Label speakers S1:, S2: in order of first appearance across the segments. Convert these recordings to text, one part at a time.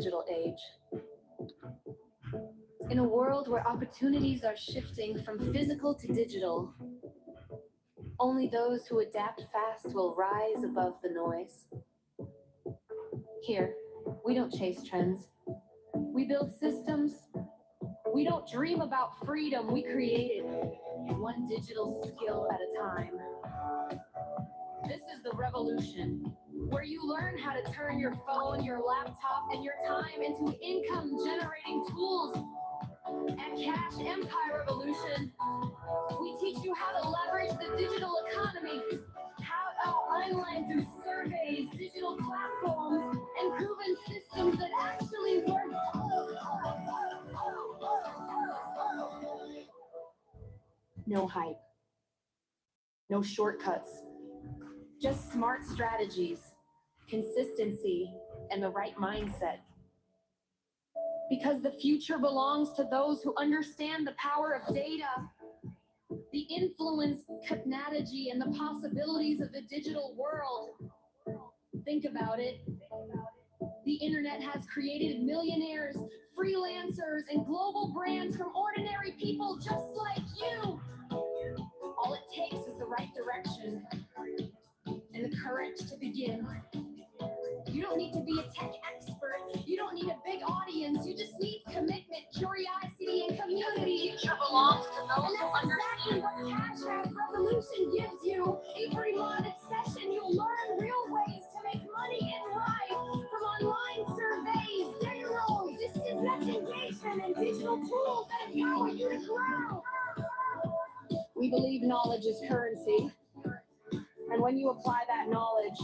S1: digital age. In a world where opportunities are shifting from physical to digital, only those who adapt fast will rise above the noise. Here, we don't chase trends. We build systems. We don't dream about freedom. We create it, one digital skill at a time. This is the revolution, where you learn how to turn your phone, your laptop, and your time into income-generating tools. At Cash Empire Revolution, we teach you how to leverage the digital economy, how to online through surveys, digital platforms, and proven systems that actually work. No hype, no shortcuts, just smart strategies, consistency, and the right mindset. Because the future belongs to those who understand the power of data, the influence, technology, and the possibilities of the digital world. Think about it. The internet has created millionaires, freelancers, and global brands from ordinary people just like you. All it takes is the right direction and the courage to begin. You don't need to be a tech expert. You don't need a big audience. You just need commitment, curiosity, and community. The future belongs to those who understand. That's exactly what Cash App Revolution gives you. Every month session, you'll learn real ways to make money in life. From online surveys, payroll, business engagement, and digital tools that empower you to grow. We believe knowledge is currency. And when you apply that knowledge,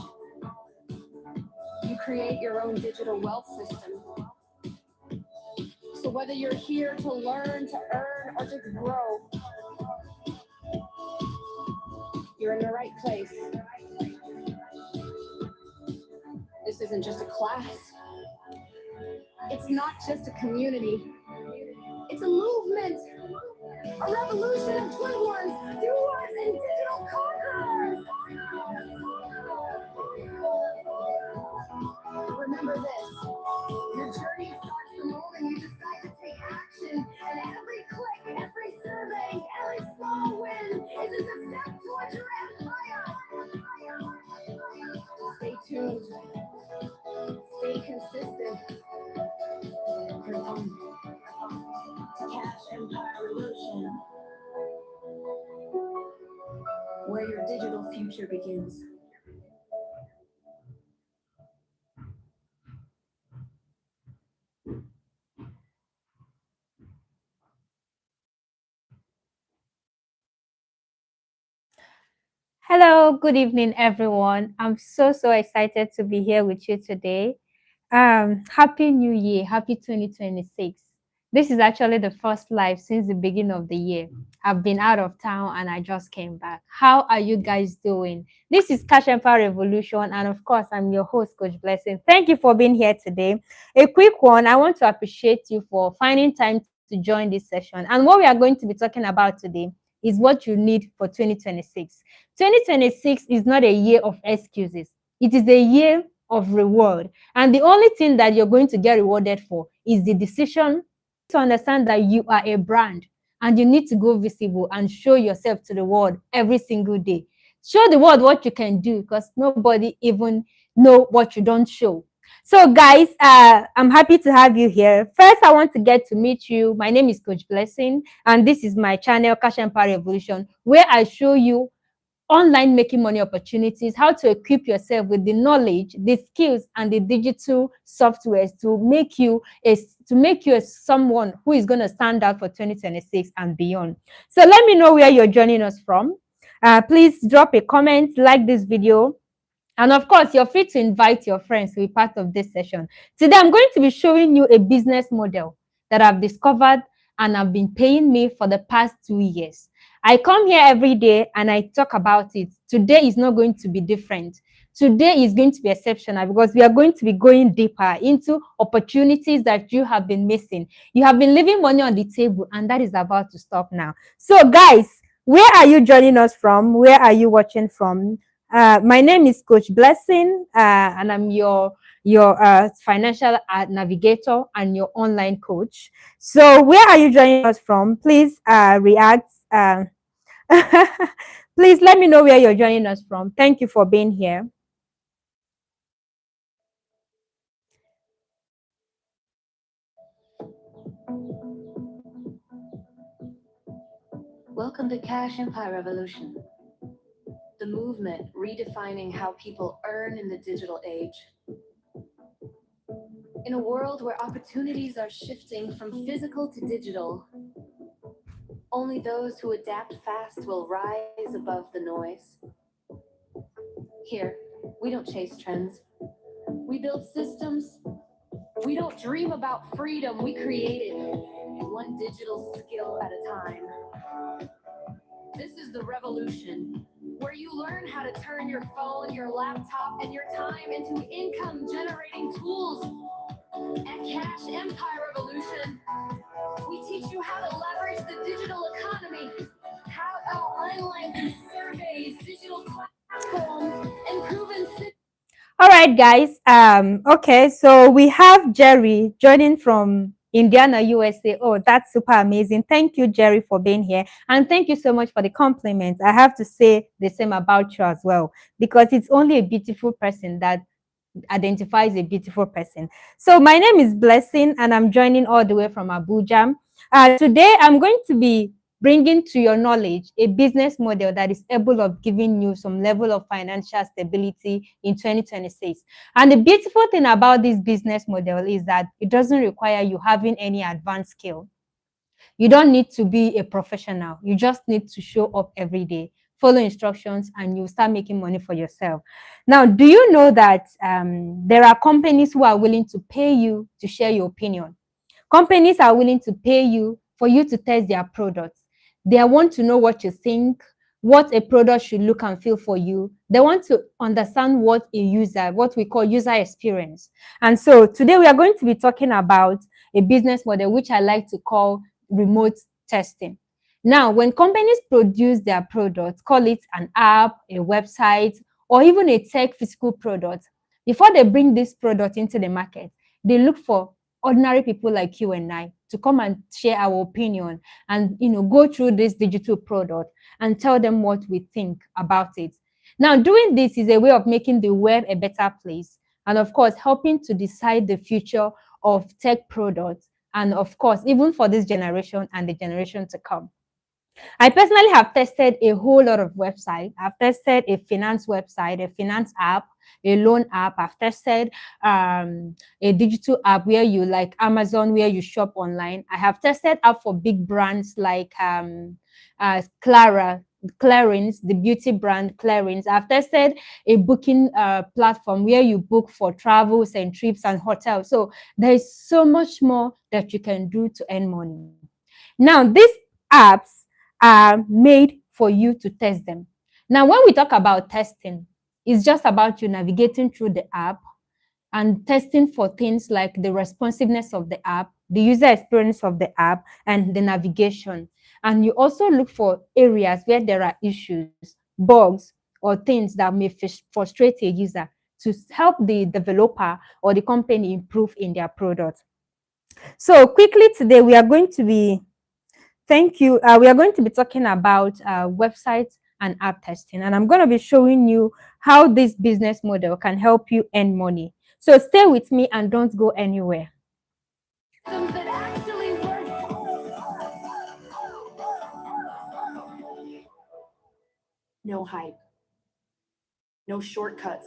S1: you create your own digital wealth system. So whether you're here to learn, to earn, or to grow, you're in the right place. This isn't just a class. It's not just a community. It's a movement, a revolution of twin ones, doers, and digital conquerors. Remember this, your journey starts the moment you decide to take action, and every click, every survey, every small win is a step towards your empire. Stay tuned, stay consistent. You're on to Cash Empire Revolution, where your digital future begins.
S2: Hello, good evening, everyone. I'm so excited to be here with you today. Happy New Year, happy 2026. This is actually the first live since the beginning of the year. I've been out of town and I just came back. How are you guys doing? This is Cash Empire Revolution, and of course, I'm your host, Coach Blessing. Thank you for being here today. A quick one, I want to appreciate you for finding time to join this session. And what we are going to be talking about today is what you need for 2026. 2026 is not a year of excuses. It is a year of reward. And the only thing that you're going to get rewarded for is the decision to understand that you are a brand and you need to go visible and show yourself to the world every single day. Show the world what you can do, because nobody even know what you don't show. So guys, I'm happy to have you here. First, I want to get to meet you. My name is Coach Blessing, and this is my channel, Cash Empire Revolution, where I show you online making money opportunities, how to equip yourself with the knowledge, the skills, and the digital softwares to make you someone who is going to stand out for 2026 and beyond. So let me know where you're joining us from. Please drop a comment, like this video. And of course, you're free to invite your friends to be part of this session. Today, I'm going to be showing you a business model that I've discovered and have been paying me for the past 2 years. I come here every day and I talk about it. Today is not going to be different. Today is going to be exceptional because we are going to be going deeper into opportunities that you have been missing. You have been leaving money on the table, and that is about to stop now. So guys, where are you joining us from? Where are you watching from? My name is Coach Blessing, and I'm your your financial navigator, and your online coach. So, where are you joining us from? Please react. Please let me know where you're joining us from. Thank you for being here.
S1: Welcome to Cash Empire Revolution, the movement redefining how people earn in the digital age. In a world where opportunities are shifting from physical to digital, only those who adapt fast will rise above the noise. Here, we don't chase trends. We build systems. We don't dream about freedom. We create it, one digital skill at a time. This is the revolution, where you learn how to turn your phone, your laptop, and your time into income generating tools. At Cash Empire Revolution, we teach you how to leverage the digital economy, how online surveys, digital platforms, and proven systems.
S2: All right, guys. Okay, so we have Jerry joining from Indiana, USA. Oh, that's super amazing. Thank you, Jerry, for being here. And thank you so much for the compliment. I have to say the same about you as well, because it's only a beautiful person that identifies a beautiful person. So my name is Blessing, and I'm joining all the way from Abuja. Today, I'm going to be bringing to your knowledge a business model that is able of giving you some level of financial stability in 2026. And the beautiful thing about this business model is that it doesn't require you having any advanced skill. You don't need to be a professional. You just need to show up every day, follow instructions, and you start making money for yourself. Now, do you know that there are companies who are willing to pay you to share your opinion? Companies are willing to pay you for you to test their products. They want to know what you think, what a product should look and feel for you. They want to understand what a user, what we call user experience. And so today we are going to be talking about a business model which I like to call remote testing. Now, when companies produce their products, call it an app, a website, or even a tech physical product, before they bring this product into the market, they look for ordinary people like you and I to come and share our opinion and go through this digital product and tell them what we think about it. Now, doing this is a way of making the web a better place and, of course, helping to decide the future of tech products and, of course, even for this generation and the generation to come. I personally have tested a whole lot of websites. I've tested a finance website, a finance app, a loan app. I've tested a digital app where you like Amazon, where you shop online. I have tested app for big brands like Clarins, the beauty brand Clarins. I've tested a booking platform where you book for travels and trips and hotels. So there is so much more that you can do to earn money. Now, these apps are made for you to test them. Now, when we talk about testing, it's just about you navigating through the app and testing for things like the responsiveness of the app, the user experience of the app, and the navigation. And you also look for areas where there are issues, bugs, or things that may frustrate a user to help the developer or the company improve in their product. So quickly today, we are going to be Thank you. We are going to be talking about websites and app testing, and I'm going to be showing you how this business model can help you earn money. So stay with me and don't go anywhere.
S1: That actually work. No hype, no shortcuts,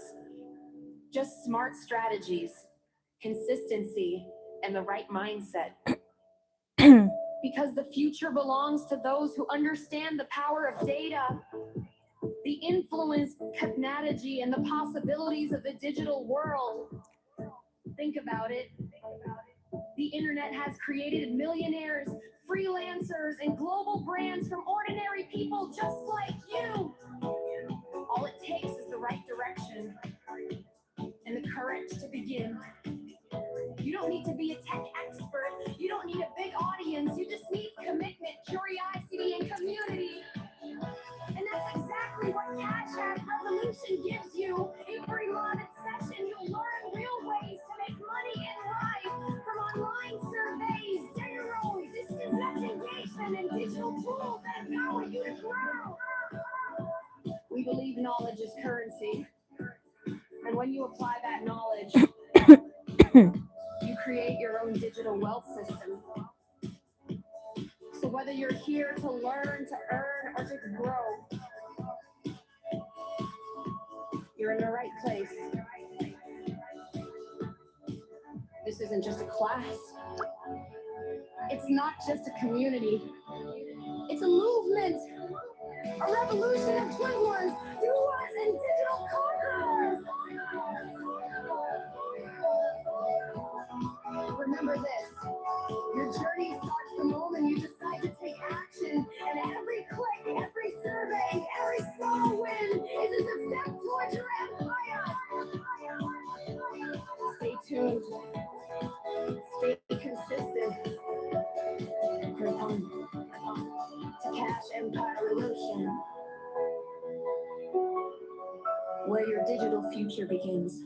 S1: just smart strategies, consistency, and the right mindset. Because the future belongs to those who understand the power of data, the influence, technology, and the possibilities of the digital world. Think about it. The internet has created millionaires, freelancers, and global brands from ordinary people just like you. All it takes is the right direction and the courage to begin. You don't need to be a tech expert. You don't need a big audience. You just need commitment, curiosity, and community. And that's exactly what Cash App Revolution gives you. Every month session, you'll learn real ways Client surveys, data roles, disinvestigation, and digital tools that empower you to grow. We believe knowledge is currency. And when you apply that knowledge, you create your own digital wealth system. So whether you're here to learn, to earn, or to grow, you're in the right place. This isn't just a class. It's not just a community. It's a movement, a revolution of twin ones, doers, and digital conquerors. Remember this, your journey starts the moment you decide to take action, and every click, every survey, every small win is a step towards your empire. Stay tuned, stay consistent, for fun, to Cash Empire Revolution, where your digital future begins.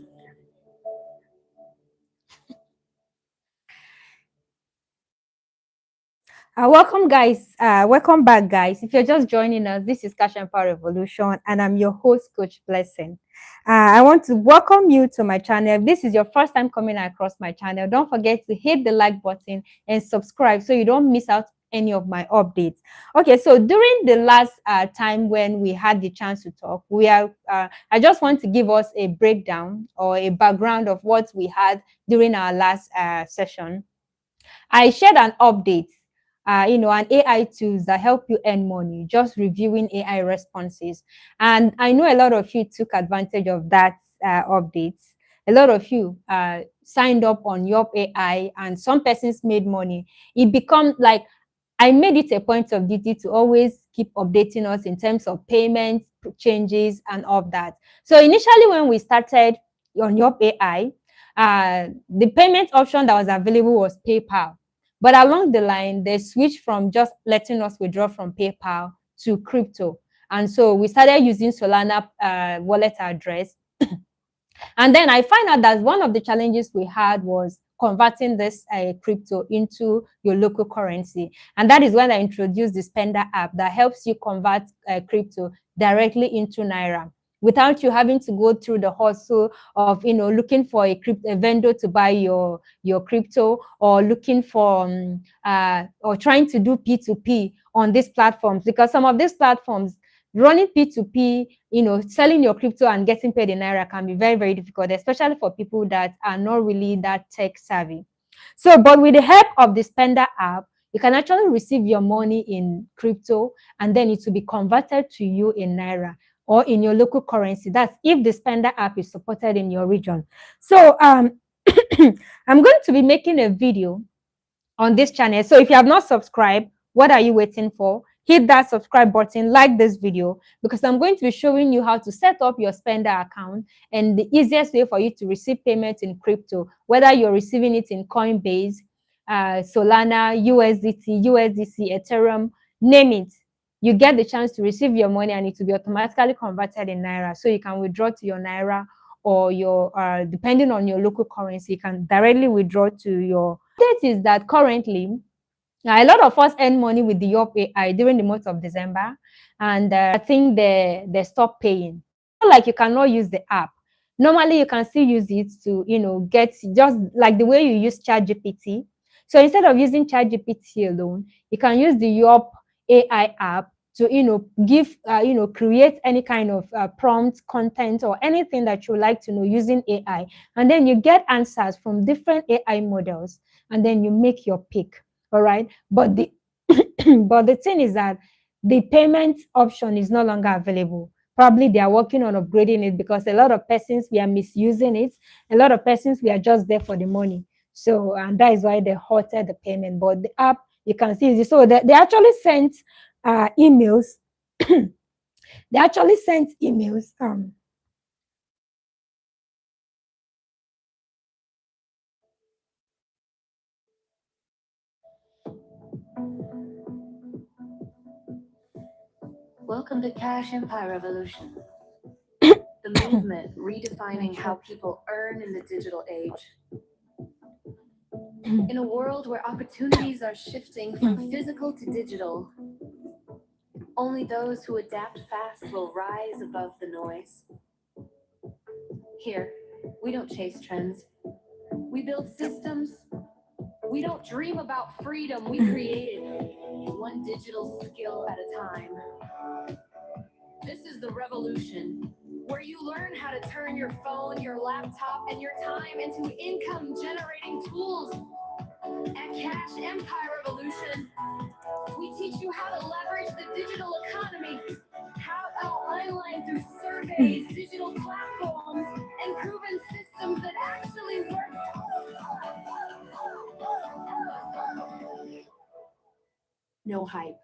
S2: Welcome, guys. Welcome back, guys. If you're just joining us, this is Cash Empire Revolution, and I'm your host, Coach Blessing. I want to welcome you to my channel. If this is your first time coming across my channel, don't forget to hit the like button and subscribe so you don't miss out any of my updates. Okay, so during the last time when we had the chance to talk, I just want to give us a breakdown or a background of what we had during our last session. I shared an update, an AI tools that help you earn money, just reviewing AI responses. And I know a lot of you took advantage of that updates. A lot of you signed up on your AI, and some persons made money. It becomes like I made it a point of duty to always keep updating us in terms of payments, changes, and all of that. So initially, when we started on your AI, the payment option that was available was PayPal. But along the line, they switched from just letting us withdraw from PayPal to crypto. And so we started using Solana wallet address. And then I find out that one of the challenges we had was converting this crypto into your local currency. And that is when I introduced the Spender app that helps you convert crypto directly into Naira without you having to go through the hustle of looking for a vendor to buy your crypto, or looking for or trying to do P2P on these platforms, because some of these platforms running P2P, selling your crypto and getting paid in Naira can be very, very difficult, especially for people that are not really that tech savvy. So, but with the help of the Spender app, you can actually receive your money in crypto, and then it will be converted to you in Naira or in your local currency. That's if the Spender app is supported in your region. So, I'm going to be making a video on this channel. So if you have not subscribed, what are you waiting for? Hit that subscribe button, like this video, because I'm going to be showing you how to set up your Spender account and the easiest way for you to receive payments in crypto, whether you're receiving it in Coinbase, Solana, USDC, Ethereum, name it. You get the chance to receive your money, and it will be automatically converted in Naira. So you can withdraw to your Naira, or your, depending on your local currency, you can directly withdraw to your. That is that currently, a lot of us earn money with the Yop AI during the month of December, and I think they stopped paying. Not like you cannot use the app. Normally, you can still use it to, get just like the way you use ChatGPT. So instead of using ChatGPT alone, you can use the Yop AI app to, give, create any kind of prompt content or anything that you like to know using AI. And then you get answers from different AI models, and then you make your pick. All right. But the but the thing is that the payment option is no longer available. Probably they are working on upgrading it, because a lot of persons we are misusing it. A lot of persons we are just there for the money. So, and that is why they halted the payment. But the app, you can see this. So they actually sent emails. They actually sent emails.
S1: Welcome to Cash Empire Revolution, the movement redefining how people earn in the digital age. In a world where opportunities are shifting from physical to digital, only those who adapt fast will rise above the noise. Here, we don't chase trends. We build systems. We don't dream about freedom. We create it, one digital skill at a time. This is the revolution, where you learn how to turn your phone, your laptop, and your time into income generating tools. At Cash Empire Revolution, we teach you how to leverage the digital economy, how online through surveys, digital platforms, and proven systems that actually work. No hype,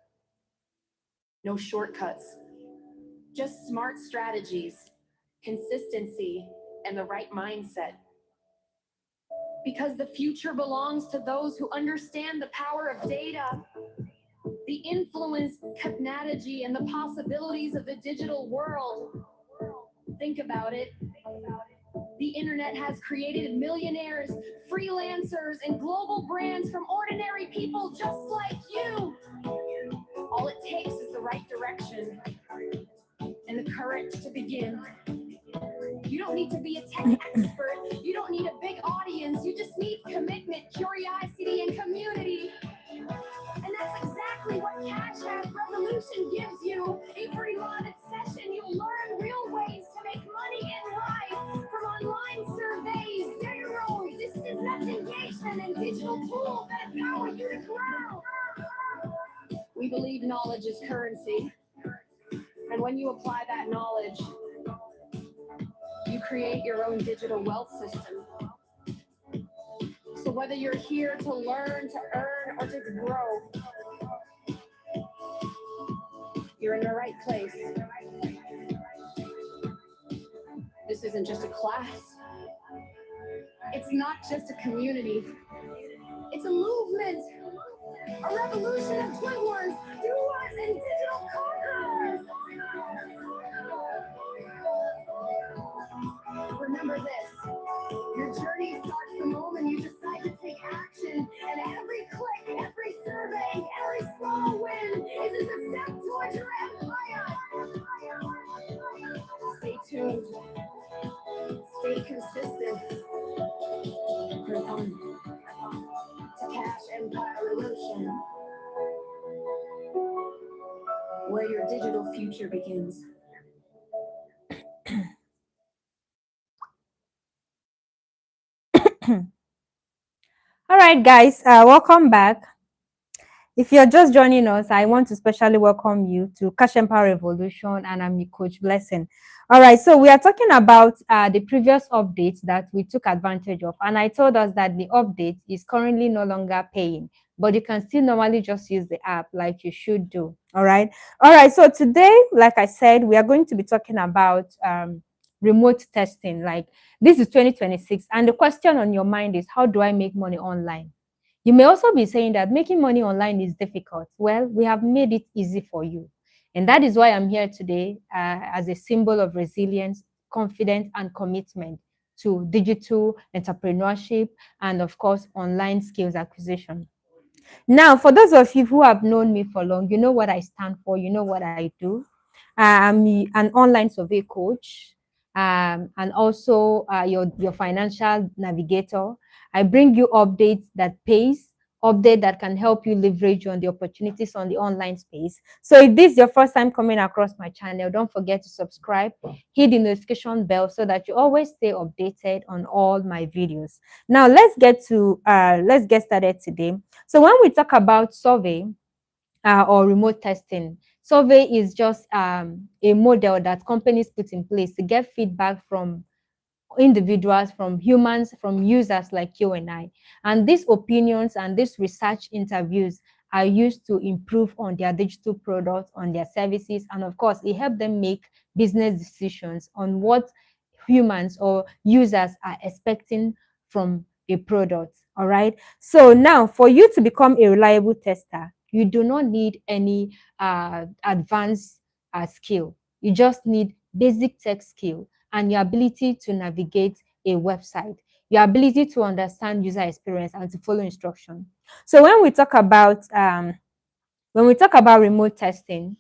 S1: no shortcuts, just smart strategies, consistency, and the right mindset. Because the future belongs to those who understand the power of data, the influence, technology, and the possibilities of the digital world. Think about it. The internet has created millionaires, freelancers, and global brands from ordinary people just like you. All it takes is the right direction and the courage to begin. You don't need to be a tech expert. You don't need a big audience. You just need commitment, curiosity, and community. And that's exactly what Cash App Revolution gives you. Every month session, you'll learn real ways to make money in life. From online surveys, payroll, distant engagement, and digital tools that empower you to grow. We believe knowledge is currency. And when you apply that knowledge, you create your own digital wealth system. So whether you're here to learn, to earn, or to grow, you're in the right place. This isn't just a class. It's not just a community. It's a movement, a revolution of twinlers, doers, and digital conquerors. Remember this, your journey starts the moment you decide to take action, and every click, every survey, every small win is a step towards your empire. Stay tuned, stay consistent, and on to Cash Empire Revolution, where your digital future begins.
S2: All right, guys, welcome back. If you're just joining us, I want to specially welcome you to Cash Empire Revolution, and I'm your coach Blessing. All right, so we are talking about the previous updates that we took advantage of, and I told us that the update is currently no longer paying, but you can still normally just use the app like you should do. All right. So today, like I said, we are going to be talking about remote testing. Like, this is 2026, and the question on your mind is, how do I make money online? You may also be saying that making money online is difficult. Well, we have made it easy for you. And that is why I'm here today as a symbol of resilience, confidence, and commitment to digital entrepreneurship and, of course, online skills acquisition. Now, for those of you who have known me for long, you know what I stand for, you know what I do. I'm an online survey coach, and also your financial navigator. I bring you updates that pays, update that can help you leverage on the opportunities on the online space. So if this is your first time coming across my channel, don't forget to subscribe, hit the notification bell so that you always stay updated on all my videos. Now let's get started today. So when we talk about survey or remote testing, survey is just a model that companies put in place to get feedback from individuals, from humans, from users like you and I. And these opinions and these research interviews are used to improve on their digital products, on their services, and of course, it helps them make business decisions on what humans or users are expecting from a product. All right. So now, for you to become a reliable tester, you do not need any advanced skill. You just need basic tech skill and your ability to navigate a website. your ability to understand user experience and to follow instruction. So when we talk about remote testing,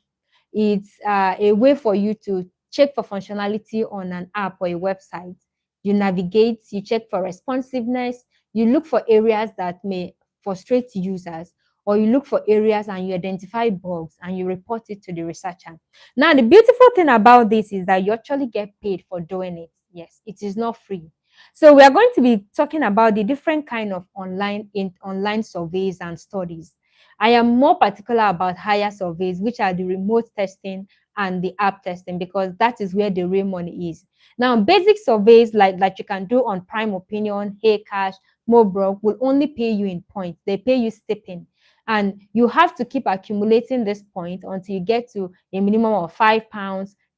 S2: it's a way for you to check for functionality on an app or a website. You navigate, you check for responsiveness, you look for areas that may frustrate users, or you look for areas and you identify bugs and you report it to the researcher. Now, the beautiful thing about this is that you actually get paid for doing it. Yes, it is not free. So we are going to be talking about the different kind of online surveys and studies. I am more particular about higher surveys, which are the remote testing and the app testing, because that is where the real money is. Now, basic surveys like you can do on Prime Opinion, Hey Cash, Mobrook will only pay you in points. They pay you stipend. And you have to keep accumulating this point until you get to a minimum of £5,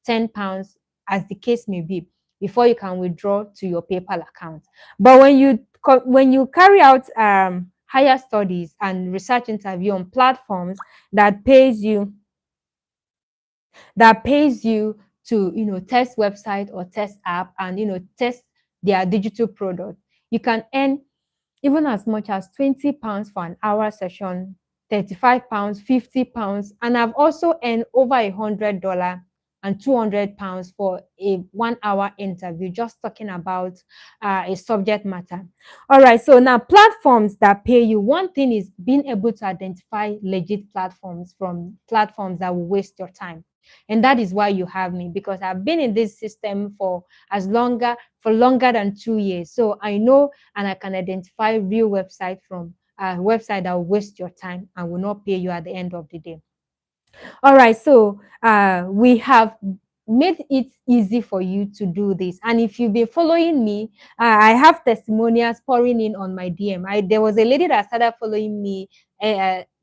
S2: £10, as the case may be, before you can withdraw to your PayPal account. But when you carry out higher studies and research interview on platforms that pays you to test website or test app and test their digital product, you can earn even as much as £20 for an hour session, £35, £50, and I've also earned over $100 and £200 for a 1 hour interview, just talking about a subject matter. All right, so now platforms that pay you. One thing is being able to identify legit platforms from platforms that will waste your time. And that is why you have me, because I've been in this system for longer than 2 years. So I know and I can identify real website from a website that will waste your time and will not pay you at the end of the day. All right, so we have made it easy for you to do this. And if you've been following me, I have testimonials pouring in on my DM. There was a lady that started following me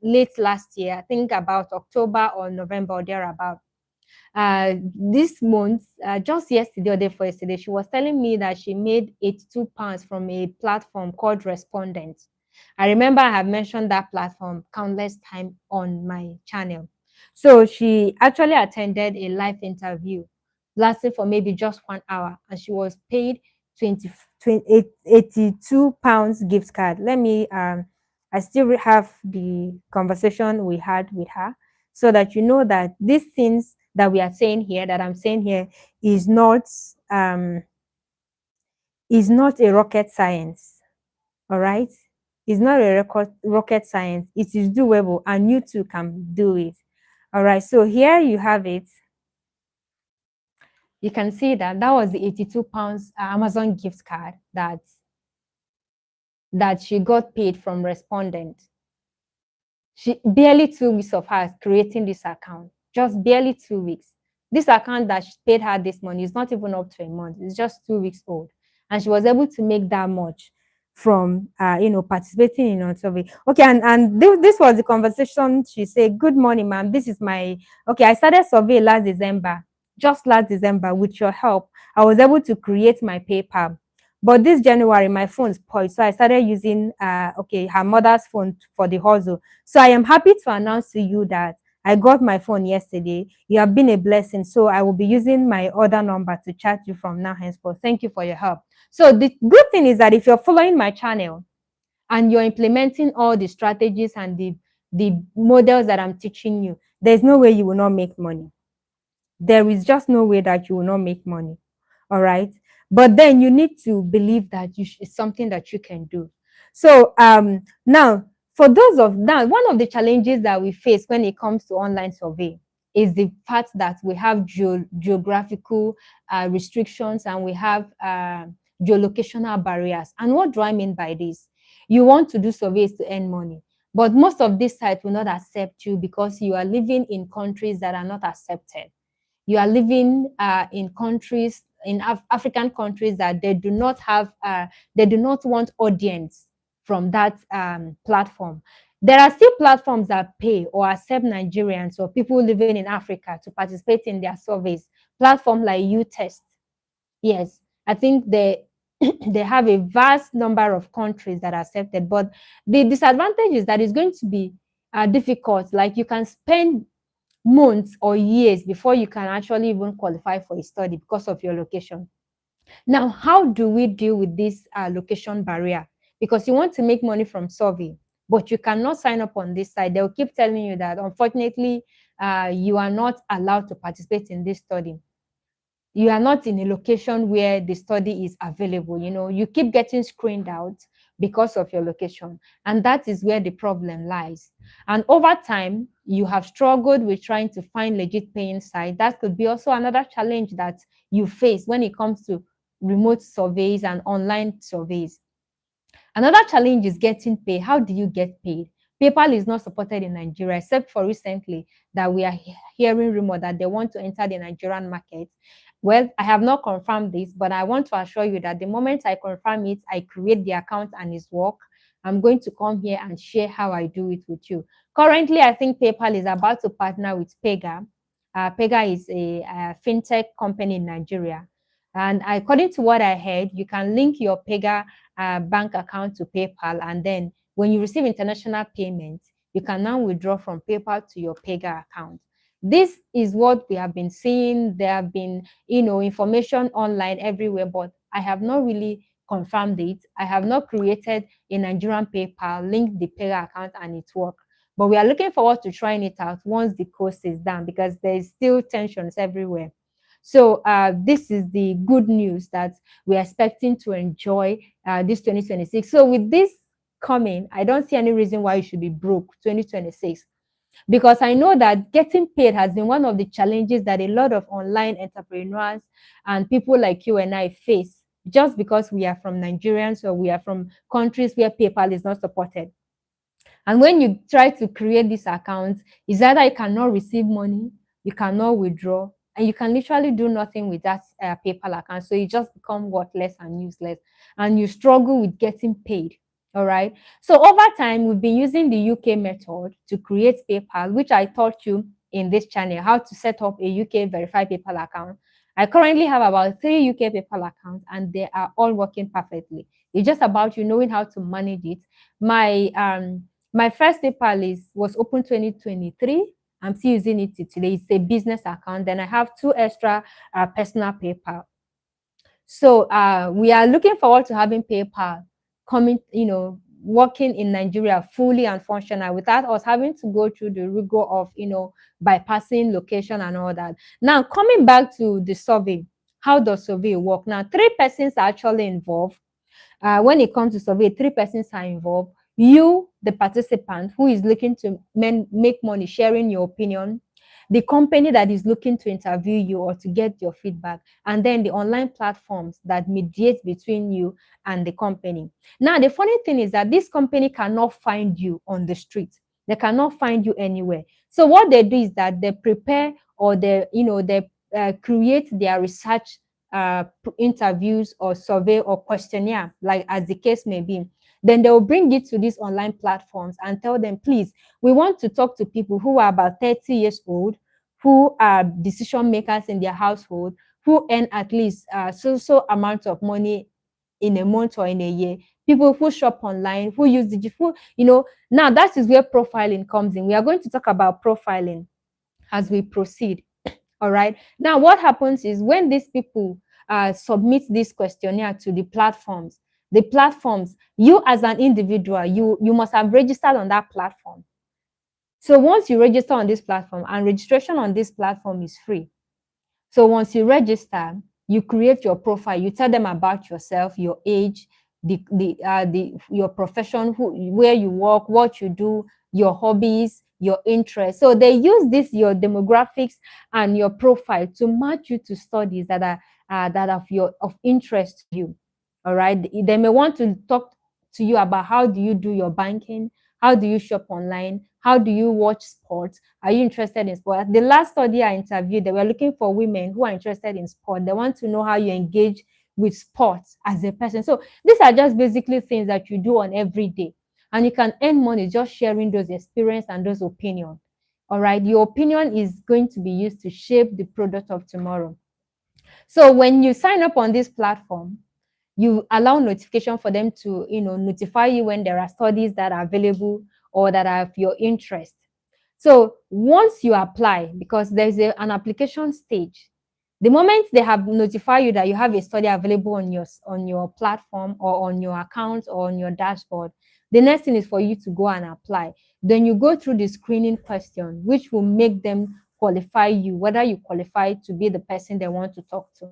S2: late last year, I think about October or November or thereabout. This month, just yesterday or day before yesterday, she was telling me that she made £82 from a platform called Respondent. I remember I have mentioned that platform countless times on my channel. So she actually attended a live interview lasting for maybe just 1 hour, and she was paid 82 pounds gift card. I still have the conversation we had with her, so that you know that these things that we are saying here, that I'm saying here, is not a rocket science. All right, it's not a rocket science. It is doable, and you too can do it. All right, so here you have it. You can see that was the £82 Amazon gift card that she got paid from Respondent. She barely 2 weeks of her creating this account, just barely 2 weeks. This account that she paid her this money is not even up to a month. It's just 2 weeks old, and she was able to make that much from participating in a survey. Okay, and this was the conversation. She said, "Good morning, ma'am. This is my okay. I started survey last December, just last December. With your help, I was able to create my PayPal. But this January, my phone spoiled, so I started using her mother's phone for the hustle. So I am happy to announce to you that I got my phone yesterday. You have been a blessing. So I will be using my other number to chat you from now henceforth. Thank you for your help." So the good thing is that if you're following my channel and you're implementing all the strategies and the models that I'm teaching you, there's no way you will not make money. There is just no way that you will not make money. All right. But then you need to believe that it's something that you can do. So now, one of the challenges that we face when it comes to online survey is the fact that we have geographical restrictions, and we have geolocational barriers. And what do I mean by this? You want to do surveys to earn money, but most of these sites will not accept you because you are living in countries that are not accepted. You are living in countries, in African countries, that they do not want audience from that platform. There are still platforms that pay or accept Nigerians or people living in Africa to participate in their surveys. Platform like UTest. Yes, I think they they have a vast number of countries that are accepted, but the disadvantage is that it's going to be difficult. Like, you can spend months or years before you can actually even qualify for a study because of your location. Now, how do we deal with this location barrier? Because you want to make money from survey, but you cannot sign up on this side. They'll keep telling you that unfortunately, you are not allowed to participate in this study. You are not in a location where the study is available. You keep getting screened out because of your location, and that is where the problem lies. And over time, you have struggled with trying to find legit paying site. That could be also another challenge that you face when it comes to remote surveys and online surveys. Another challenge is getting paid. How do you get paid? PayPal is not supported in Nigeria, except for recently that we are hearing rumor that they want to enter the Nigerian market. Well, I have not confirmed this, but I want to assure you that the moment I confirm it, I create the account and its work. I'm going to come here and share how I do it with you. Currently, I think PayPal is about to partner with Pega. Pega is a fintech company in Nigeria. And according to what I heard, you can link your Pega bank account to PayPal, and then when you receive international payments, you can now withdraw from PayPal to your Pega account. This is what we have been seeing. There have been, information online everywhere, but I have not really confirmed it. I have not created a Nigerian PayPal, linked the Pega account, and it works. But we are looking forward to trying it out once the coast is done, because there is still tensions everywhere. So this is the good news that we're expecting to enjoy this 2026. So with this coming, I don't see any reason why you should be broke 2026, because I know that getting paid has been one of the challenges that a lot of online entrepreneurs and people like you and I face, just because we are from Nigerians or we are from countries where PayPal is not supported. And when you try to create this account, is either you cannot receive money, you cannot withdraw, and you can literally do nothing with that PayPal account. So you just become worthless and useless, and you struggle with getting paid. All right. So over time, we've been using the UK method to create PayPal, which I taught you in this channel how to set up a UK verified PayPal account. I currently have about 3 UK PayPal accounts, and they are all working perfectly. It's just about you knowing how to manage it. My first PayPal was open 2023. I'm still using it till today. It's a business account. Then I have two extra personal PayPal. So we are looking forward to having PayPal coming, working in Nigeria fully and functional without us having to go through the rigor of, bypassing location and all that. Now, coming back to the survey, how does survey work? Now, 3 persons are actually involved. When it comes to survey, 3 persons are involved. You, the participant who is looking to make money, sharing your opinion, the company that is looking to interview you or to get your feedback, and then the online platforms that mediate between you and the company. Now, the funny thing is that this company cannot find you on the street. They cannot find you anywhere. So what they do is that they prepare, or they create their research interviews or survey or questionnaire, like as the case may be. Then they will bring it to these online platforms and tell them, please, we want to talk to people who are about 30 years old, who are decision makers in their household, who earn at least so amount of money in a month or in a year, people who shop online, who use digital, now that is where profiling comes in. We are going to talk about profiling as we proceed. All right. Now, what happens is when these people submit this questionnaire to the platforms, you as an individual, you must have registered on that platform. So once you register on this platform, and registration on this platform is free. So once you register, you create your profile. You tell them about yourself, your age, your profession, where you work, what you do, your hobbies, your interests. So they use this your demographics and your profile to match you to studies that are of interest to you. All right. They may want to talk to you about how do you do your banking, how do you shop online, how do you watch sports, are you interested in sport? The last study I interviewed, they were looking for women who are interested in sport. They want to know how you engage with sports as a person. So these are just basically things that you do on every day. And you can earn money just sharing those experience and those opinions. All right. Your opinion is going to be used to shape the product of tomorrow. So when you sign up on this platform, you allow notification for them to, notify you when there are studies that are available or that are of your interest. So once you apply, because there's an application stage, The moment they have notified you that you have a study available on your platform or on your account or on your dashboard, the next thing is for you to go and apply. Then you go through the screening question, which will make them qualify you, whether you qualify to be the person they want to talk to.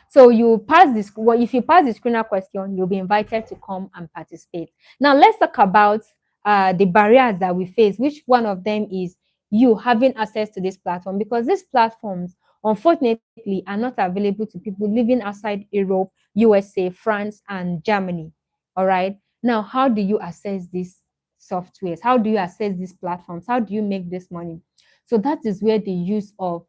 S2: So you pass this. Well, if you pass the screener question, you'll be invited to come and participate. Now let's talk about the barriers that we face. Which one of them is you having access to this platform? Because these platforms, unfortunately, are not available to people living outside Europe, USA, France, and Germany. All right. Now, how do you access these softwares? How do you access these platforms? How do you make this money? So that is where the use of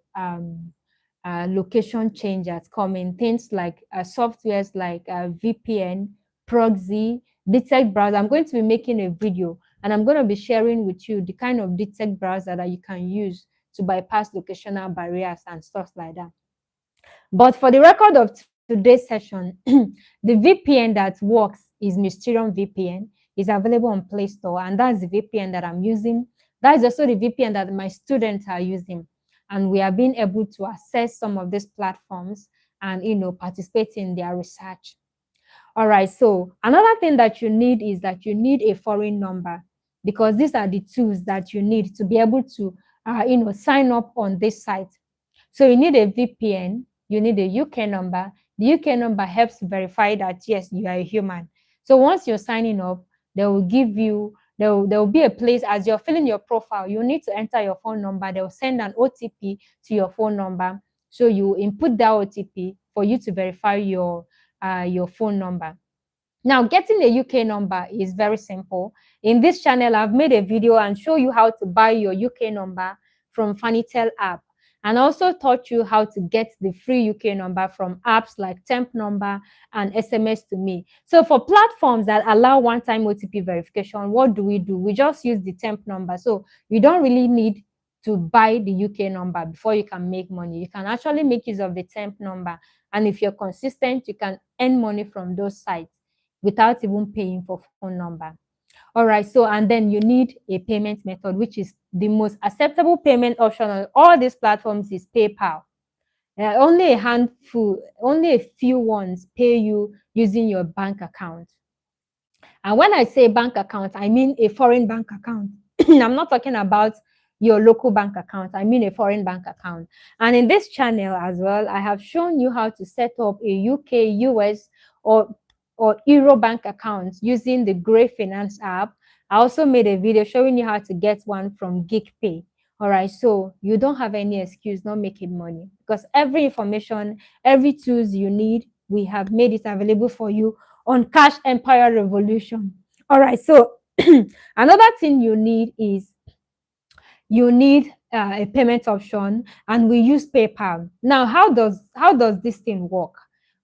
S2: location changers come in. Things like softwares like VPN, proxy, detect browser. I'm going to be making a video and I'm going to be sharing with you the kind of detect browser that you can use to bypass locational barriers and stuff like that. But for the record of today's session, the VPN that works is Mysterium VPN. It's available on Play Store, and that's the VPN that I'm using. That is also the VPN that my students are using. And we are being able to access some of these platforms and participate in their research. All right. So another thing that you need is that you need a foreign number, because these are the tools that you need to be able to, sign up on this site. So you need a VPN, you need a UK number. The UK number helps verify that yes, you are a human. So once you're signing up, they will give you there will be a place as you're filling your profile. You need to enter your phone number. They will send an OTP to your phone number. So you input that OTP for you to verify your phone number. Now, getting a UK number is very simple. In this channel, I've made a video and show you how to buy your UK number from Fanitel app, and also taught you how to get the free UK number from apps like Temp Number and SMS to Me. So for platforms that allow one-time OTP verification, what do? We just use the Temp Number. So you don't really need to buy the UK number before you can make money. You can actually make use of the Temp Number. And if you're consistent, you can earn money from those sites without even paying for phone number. All right. So, and then you need a payment method, which is the most acceptable payment option on all these platforms is PayPal. Only a handful, only a few ones pay you using your bank account. And when I say bank account, I mean a foreign bank account. I'm not talking about your local bank account. I mean a foreign bank account. And in this channel as well, I have shown you how to set up a UK, US, or Euro bank account using the Grey Finance app. I also made a video showing you how to get one from GeekPay. All right, so you don't have any excuse not making money, because every information, every tools you need, we have made it available for you on Cash Empire Revolution. All right, so another thing you need is you need a payment option, and we use PayPal. Now, how does this thing work?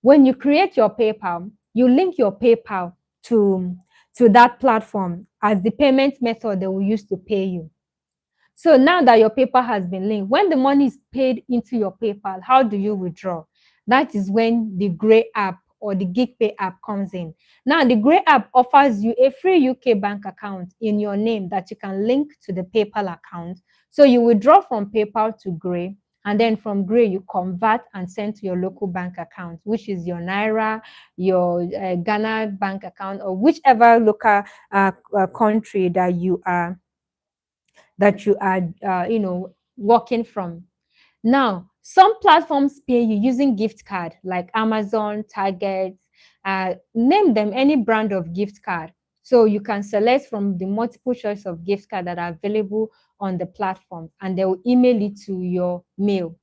S2: When you create your PayPal, you link your PayPal to that platform as the payment method they will use to pay you. So now that your PayPal has been linked, when the money is paid into your PayPal, how do you withdraw? That is when the Grey app or the GeekPay app comes in. Now, the Grey app offers you a free UK bank account in your name that you can link to the PayPal account. So you withdraw from PayPal to Grey, and then from Grey, you convert and send to your local bank account, which is your Naira, your Ghana bank account, or whichever local country that you are working from. Now, some platforms pay you using gift card like Amazon, Target, name them any brand of gift card. So you can select from the multiple choice of gift card that are available on the platform, and they will email it to your mail.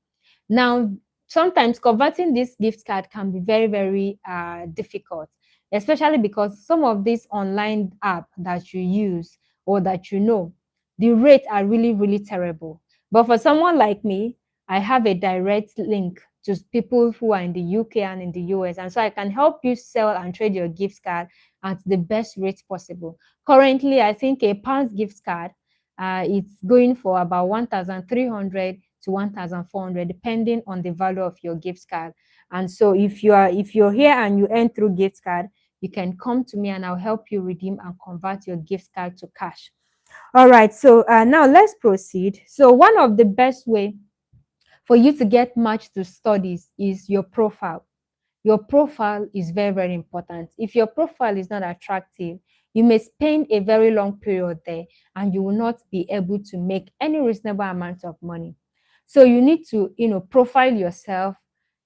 S2: Now, sometimes converting this gift card can be very, very difficult, especially because some of these online app that you use or that the rates are really, really terrible. But for someone like me, I have a direct link to people who are in the UK and in the US. And so I can help you sell and trade your gift card at the best rate possible. Currently, I think a pounds gift card, it's going for about 1,300 to 1,400, depending on the value of your gift card. And so if you're here and you earn through gift card, you can come to me and I'll help you redeem and convert your gift card to cash. All right, so now let's proceed. So one of the best way for you to get matched to studies is your profile. Your profile is very, very important. If your profile is not attractive, you may spend a very long period there and you will not be able to make any reasonable amount of money. So you need to, profile yourself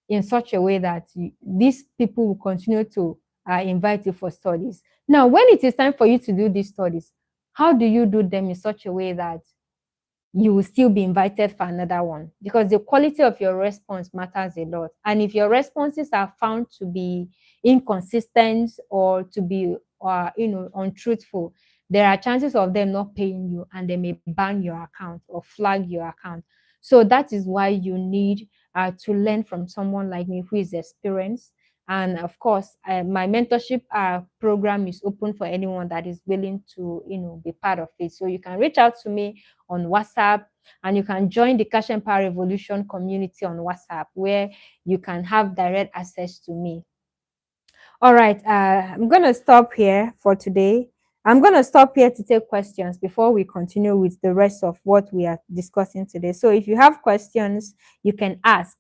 S2: in such a way that these people will continue to invite you for studies. Now, when it is time for you to do these studies, how do you do them in such a way that you will still be invited for another one? Because the quality of your response matters a lot. And if your responses are found to be inconsistent or to be untruthful, there are chances of them not paying you and they may ban your account or flag your account. So that is why you need to learn from someone like me who is experienced. And of course, my mentorship program is open for anyone that is willing to, be part of it. So you can reach out to me on WhatsApp, and you can join the Cash Empire Revolution community on WhatsApp, where you can have direct access to me. All right, I'm going to stop here for today. I'm going to stop here to take questions before we continue with the rest of what we are discussing today. So if you have questions, you can ask.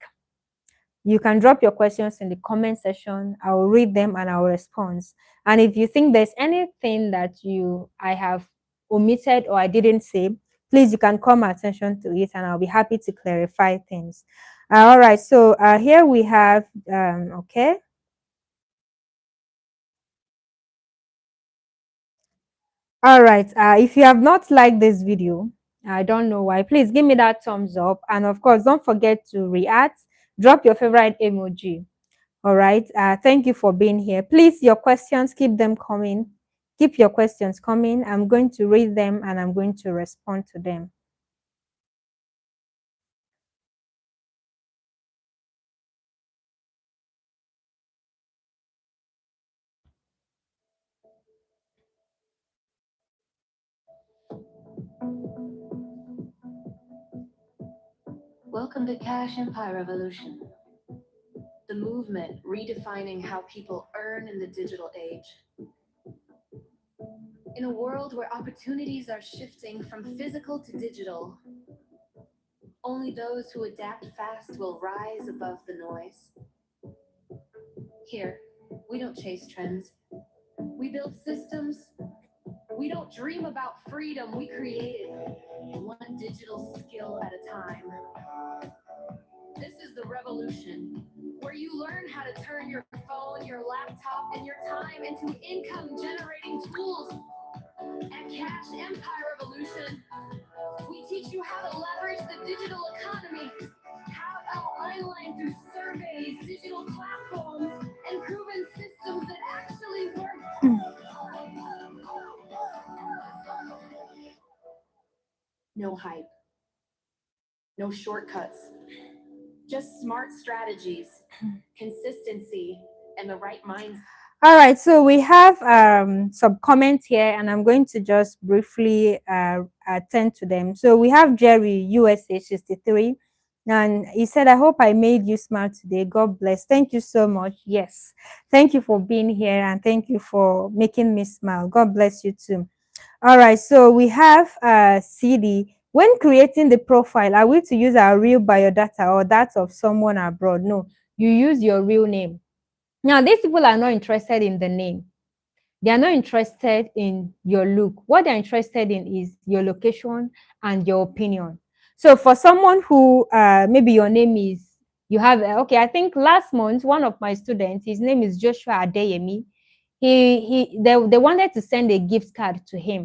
S2: You can drop your questions in the comment section. I will read them and I will respond. And if you think there's anything that I have omitted or I didn't say, please, you can call my attention to it and I'll be happy to clarify things. All right, so here we have, okay. All right, if you have not liked this video, I don't know why, please give me that thumbs up. And of course, don't forget to react, drop your favorite emoji. All right. Thank you for being here. Please, your questions, keep them coming. Keep your questions coming. I'm going to read them and I'm going to respond to them.
S1: Welcome to Cash Empire Revolution, the movement redefining how people earn in the digital age. In a world where opportunities are shifting from physical to digital, only those who adapt fast will rise above the noise. Here, we don't chase trends. We build systems. We don't dream about freedom, we create it, one digital skill at a time. This is the revolution, where you learn how to turn your phone, your laptop, and your time into income-generating tools. At Cash Empire Revolution, we teach you how to leverage the digital economy, how to online through surveys, digital platforms, and proven systems that actually work. No hype, no shortcuts, just smart strategies, consistency, and the right minds.
S2: All right, so we have some comments here, and I'm going to just briefly attend to them. So we have Jerry, USA 63, and he said, I hope I made you smile today. God bless. Thank you so much. Yes, thank you for being here, and thank you for making me smile. God bless you too. All right, so we have CD. When creating the profile, are we to use our real biodata or that of someone abroad? No, you use your real name. Now, these people are not interested in the name. They are not interested in your look. What they're interested in is your location and your opinion. So for someone who maybe your name is, you have, okay, I think last month, one of my students, his name is Joshua Adeyemi. They wanted to send a gift card to him.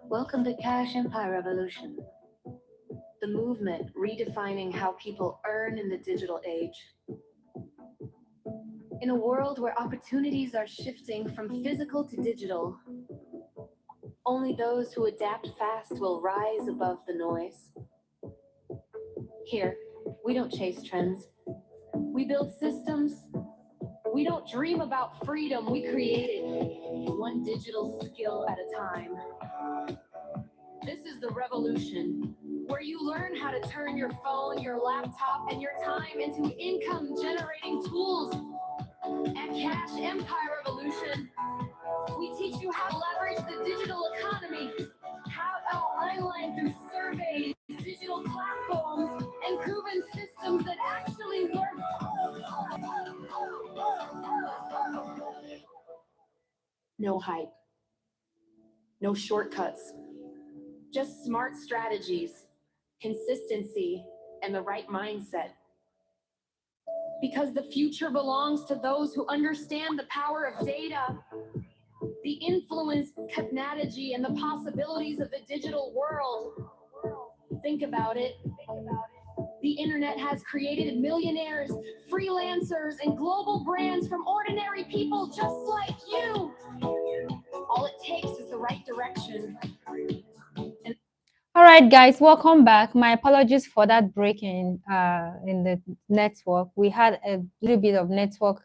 S1: Welcome to Cash Empire Revolution, the movement redefining how people earn in the digital age. In a world where opportunities are shifting from physical to digital, only those who adapt fast will rise above the noise. Here, we don't chase trends. We build systems. We don't dream about freedom, we create it, one digital skill at a time. This is the revolution, where you learn how to turn your phone, your laptop, and your time into income-generating tools. At Cash Empire Revolution, we teach you how to leverage the digital economy, how to online through surveys, digital platforms, and proven systems that actually work. No hype, no shortcuts, just smart strategies, consistency, and the right mindset. Because the future belongs to those who understand the power of data, the influence, technology, and the possibilities of the digital world. Think about it. The internet has created millionaires, freelancers, and global brands from ordinary people just like you. All it takes is the right direction.
S2: All right, guys, welcome back. My apologies for that break in the network. We had a little bit of network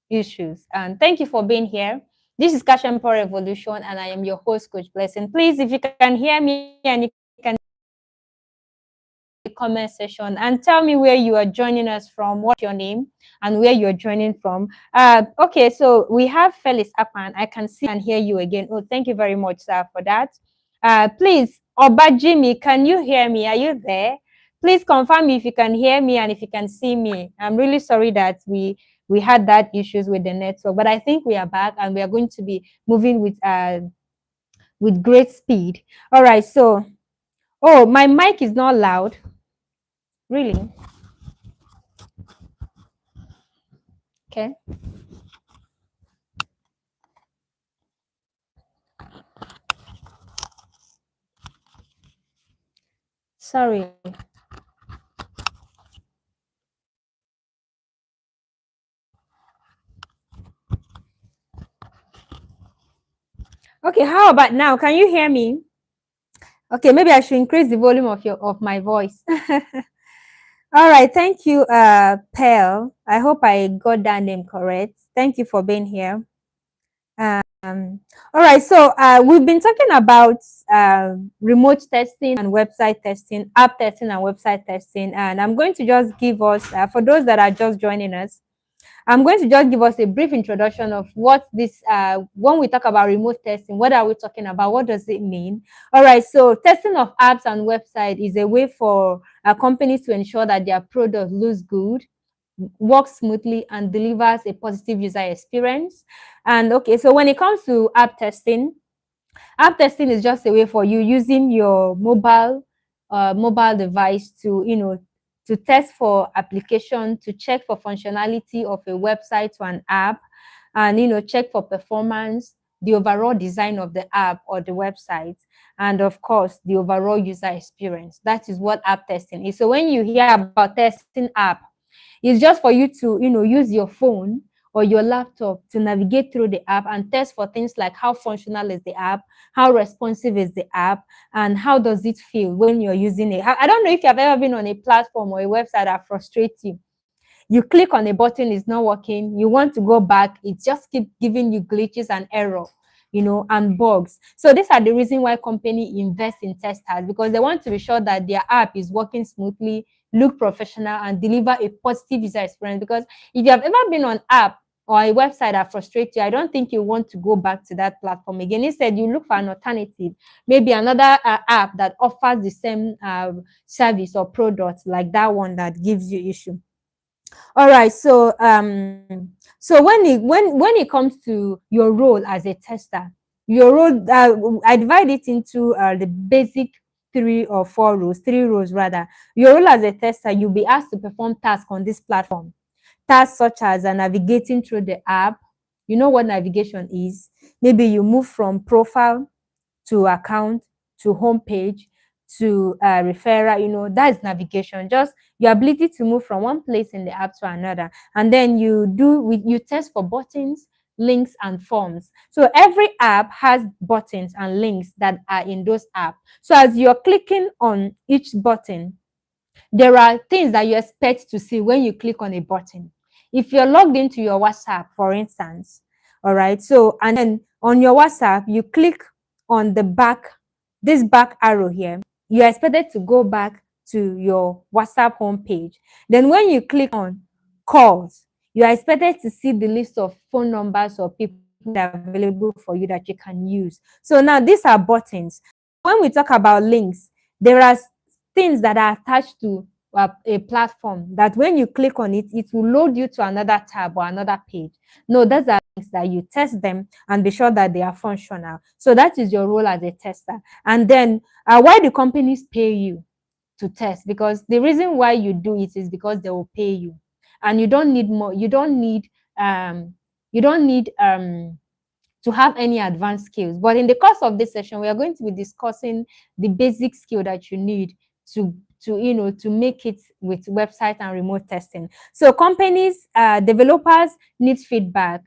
S2: issues, and thank you for being here. This is Cash Empire Revolution, and I am your host, Coach Blessing. Please, if you can hear me and you can the comment section and tell me where you are joining us from, what's your name, and where you're joining from. Okay, so we have Felix Apan. I can see and hear you again. Oh, thank you very much, sir, for that. Please, Oba Jimmy, can you hear me? Are you there? Please confirm if you can hear me and if you can see me. I'm really sorry that we had that issues with the network, but I think we are back and we are going to be moving with great speed. All right, so oh, my mic is not loud. Really? Okay. Sorry. Okay, how about now? Can you hear me? Okay, maybe I should increase the volume of my voice. All right, thank you, Pearl. I hope I got that name correct. Thank you for being here. All right, so we've been talking about remote testing and website testing, app testing and website testing, and I'm going to just give us, for those that are just joining us, I'm going to just give us a brief introduction of what this, when we talk about remote testing, what are we talking about? What does it mean? All right, so testing of apps and website is a way for companies to ensure that their product looks good, works smoothly, and delivers a positive user experience. And okay, so when it comes to app testing is just a way for you using your mobile device to, to test for application, to check for functionality of a website or an app, and check for performance, the overall design of the app or the website, and of course the overall user experience. That is what app testing is. So when you hear about testing app, it's just for you to use your phone or your laptop to navigate through the app and test for things like how functional is the app, how responsive is the app, and how does it feel when you're using it. I don't know if you've ever been on a platform or a website that frustrates you. You click on a button, it's not working. You want to go back, it just keeps giving you glitches and error, and bugs. So these are the reason why company invest in testers, because they want to be sure that their app is working smoothly, look professional, and deliver a positive user experience. Because if you have ever been on app or a website that frustrates you, I don't think you want to go back to that platform again. Instead, you look for an alternative, maybe another app that offers the same service or product like that one that gives you issue. All right, so when it comes to your role as a tester, your role, I divide it into the basic three roles rather. Your role as a tester, you'll be asked to perform tasks on this platform. Tasks such as navigating through the app. You know what navigation is. Maybe you move from profile to account to home page, to referral, that's navigation. Just your ability to move from one place in the app to another. And then you test for buttons, links, and forms. So every app has buttons and links that are in those apps. So as you're clicking on each button, there are things that you expect to see when you click on a button. If you're logged into your WhatsApp, for instance, all right, so and then on your WhatsApp, you click on this back arrow here, you're expected to go back to your WhatsApp homepage. Then when you click on calls, you are expected to see the list of phone numbers or people that are available for you that you can use. So now these are buttons. When we talk about links, there are things that are attached to a platform that when you click on it, it will load you to another tab or another page. No, those are things that you test them and be sure that they are functional. So that is your role as a tester. And then why do companies pay you to test? Because the reason why you do it is because they will pay you, and you don't need more. You don't need to have any advanced skills. But in the course of this session, we are going to be discussing the basic skill that you need to to make it with website and remote testing. So companies, developers need feedback.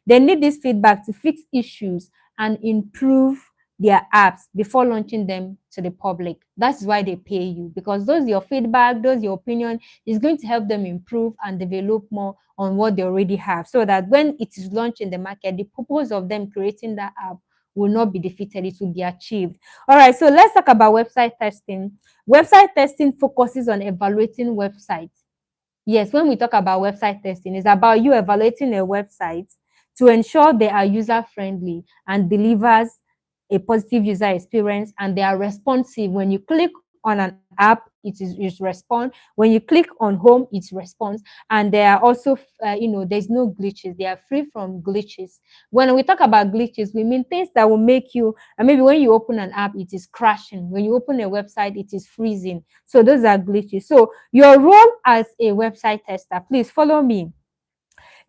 S2: They need this feedback to fix issues and improve their apps before launching them to the public. That's why they pay you, because those your feedback, those your opinion is going to help them improve and develop more on what they already have, so that when it is launched in the market, the purpose of them creating that app will not be defeated, it will be achieved. All right, so let's talk about website testing. Website testing focuses on evaluating websites. Yes, when we talk about website testing, it's about you evaluating a website to ensure they are user friendly and delivers a positive user experience, and they are responsive. When you click on an app, it respond. When you click on home, it responds. And they are also there's no glitches. They are free from glitches. When we talk about glitches, we mean things that will make you, and maybe when you open an app, it is crashing. When you open a website, it is freezing. So those are glitches. So your role as a website tester, please follow me.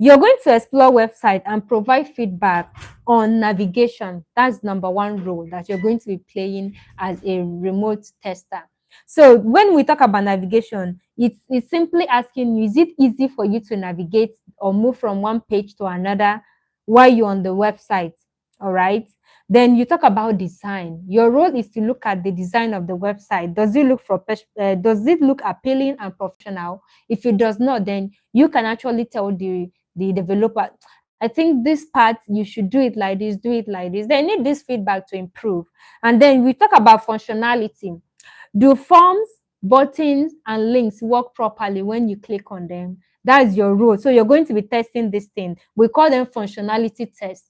S2: You're going to explore website and provide feedback on navigation. That's number one role that you're going to be playing as a remote tester. So when we talk about navigation, it's simply asking you, is it easy for you to navigate or move from one page to another while you're on the website? All right. Then you talk about design. Your role is to look at the design of the website. Does it look appealing and professional? If it does not, then you can actually tell the developer, I think this part you should do it like this, do it like this. They need this feedback to improve. And then we talk about functionality. Do forms, buttons, and links work properly when you click on them? That's your role. So you're going to be testing this thing. We call them functionality tests.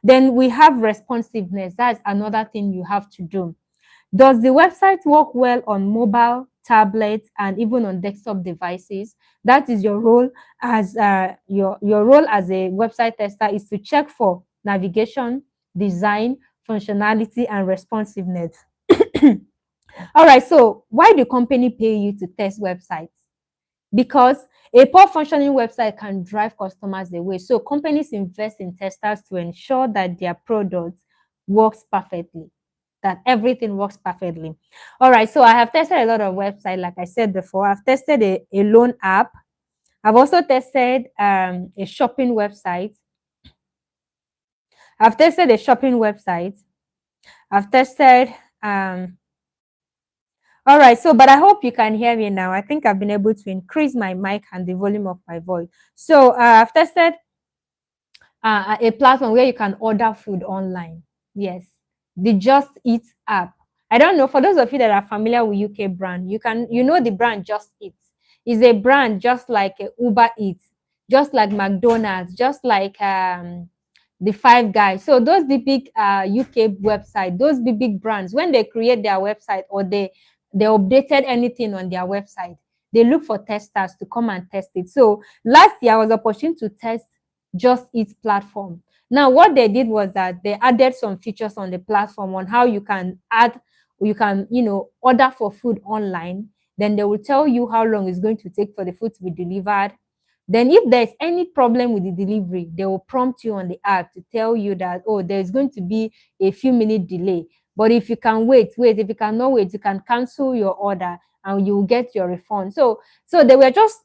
S2: Then we have responsiveness. That's another thing you have to do. Does the website work well on mobile, tablets, and even on desktop devices? That is your role as your role as a website tester, is to check for navigation, design, functionality, and responsiveness. All right, so why do company pay you to test websites? Because a poor functioning website can drive customers away. So companies invest in testers to ensure that their product works perfectly, that everything works perfectly. All right, so I have tested a lot of websites. Like I said before, I've tested a loan app. I've also tested a shopping website. I've tested a shopping website. I've tested all right, so but I hope you can hear me now. I think I've been able to increase my mic and the volume of my voice. So I've tested a platform where you can order food online. Yes, the Just Eat app. I don't know, for those of you that are familiar with UK brand, you know the brand Just Eat is a brand just like Uber Eats, just like McDonald's, just like the Five Guys. So those big UK website, those big brands, when they create their website or they updated anything on their website, they look for testers to come and test it. So last year I was opportune to test Just Eat platform. Now what they did was that they added some features on the platform on how you can order for food online. Then they will tell you how long it's going to take for the food to be delivered. Then if there's any problem with the delivery, they will prompt you on the app to tell you that, oh, there's going to be a few minute delay. But if you can wait, wait. If you cannot wait, you can cancel your order and you will get your refund. So they were just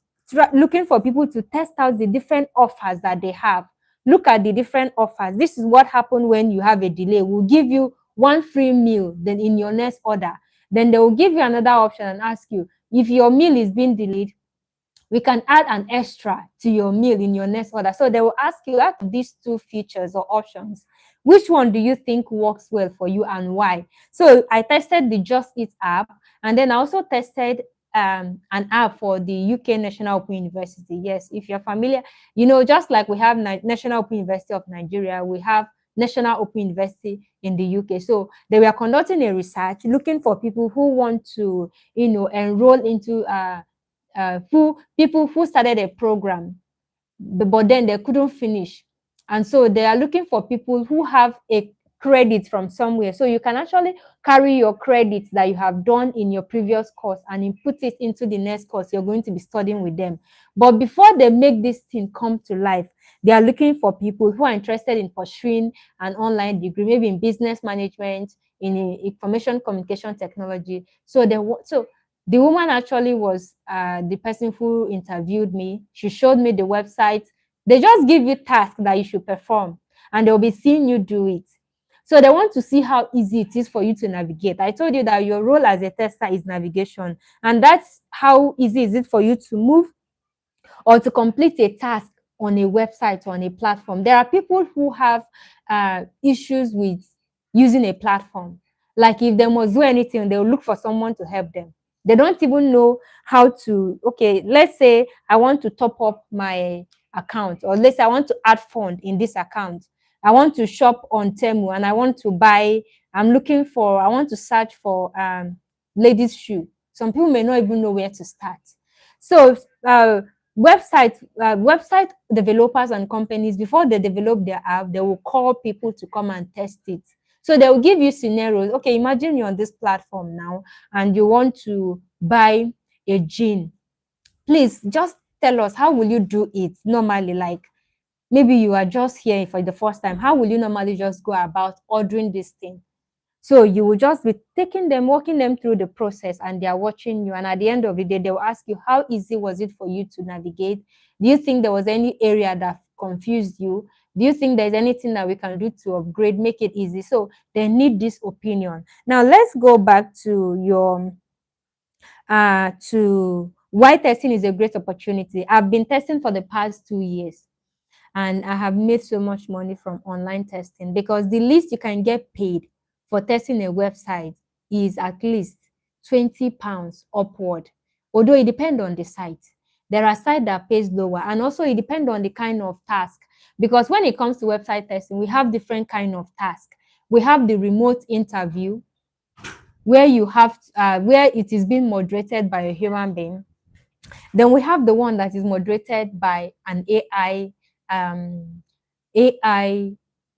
S2: looking for people to test out the different offers that they have. Look at the different offers. This is what happened when you have a delay. We'll give you one free meal then in your next order. Then they will give you another option and ask you, if your meal is being delayed, we can add an extra to your meal in your next order. So they will ask you, out of these two features or options, which one do you think works well for you and why? So I tested the Just Eat app, and then I also tested an app for the UK National Open University. Yes, if you're familiar, just like we have National Open University of Nigeria, we have National Open University in the UK. So they were conducting a research looking for people who want to, enroll into who people who started a program, but then they couldn't finish, and so they are looking for people who have a credit from somewhere. So you can actually carry your credits that you have done in your previous course and input it into the next course you're going to be studying with them. But before they make this thing come to life, they are looking for people who are interested in pursuing an online degree, maybe in business management, in information communication technology. So the woman actually was the person who interviewed me. She showed me the website. They just give you tasks that you should perform, and they'll be seeing you do it. So they want to see how easy it is for you to navigate. I told you that your role as a tester is navigation, and that's how easy is it for you to move or to complete a task on a website or on a platform. There are people who have issues with using a platform. Like if they must do anything, they'll look for someone to help them. They don't even know how to, okay, let's say I want to top up my account, or let's say I want to add fund in this account. I want to shop on Temu and I want to buy, I want to search for ladies' shoe. Some people may not even know where to start. So website developers and companies, before they develop their app, they will call people to come and test it. So they will give you scenarios. Okay, imagine you're on this platform now and you want to buy a jean. Please just tell us, how will you do it normally? Like maybe you are just here for the first time. How will you normally just go about ordering this thing? So you will just be taking them, walking them through the process, and they are watching you. And at the end of the day, they will ask you, how easy was it for you to navigate? Do you think there was any area that confused you? Do you think there's anything that we can do to upgrade, make it easy? So they need this opinion. Now let's go back to your to why testing is a great opportunity. I've been testing for the past 2 years, and I have made so much money from online testing, because the least you can get paid for testing a website is at least £20 upward. Although it depends on the site. There are sites that pays lower, and also it depends on the kind of task. Because when it comes to website testing, we have different kind of tasks. We have the remote interview, where you have where it is being moderated by a human being. Then we have the one that is moderated by an AI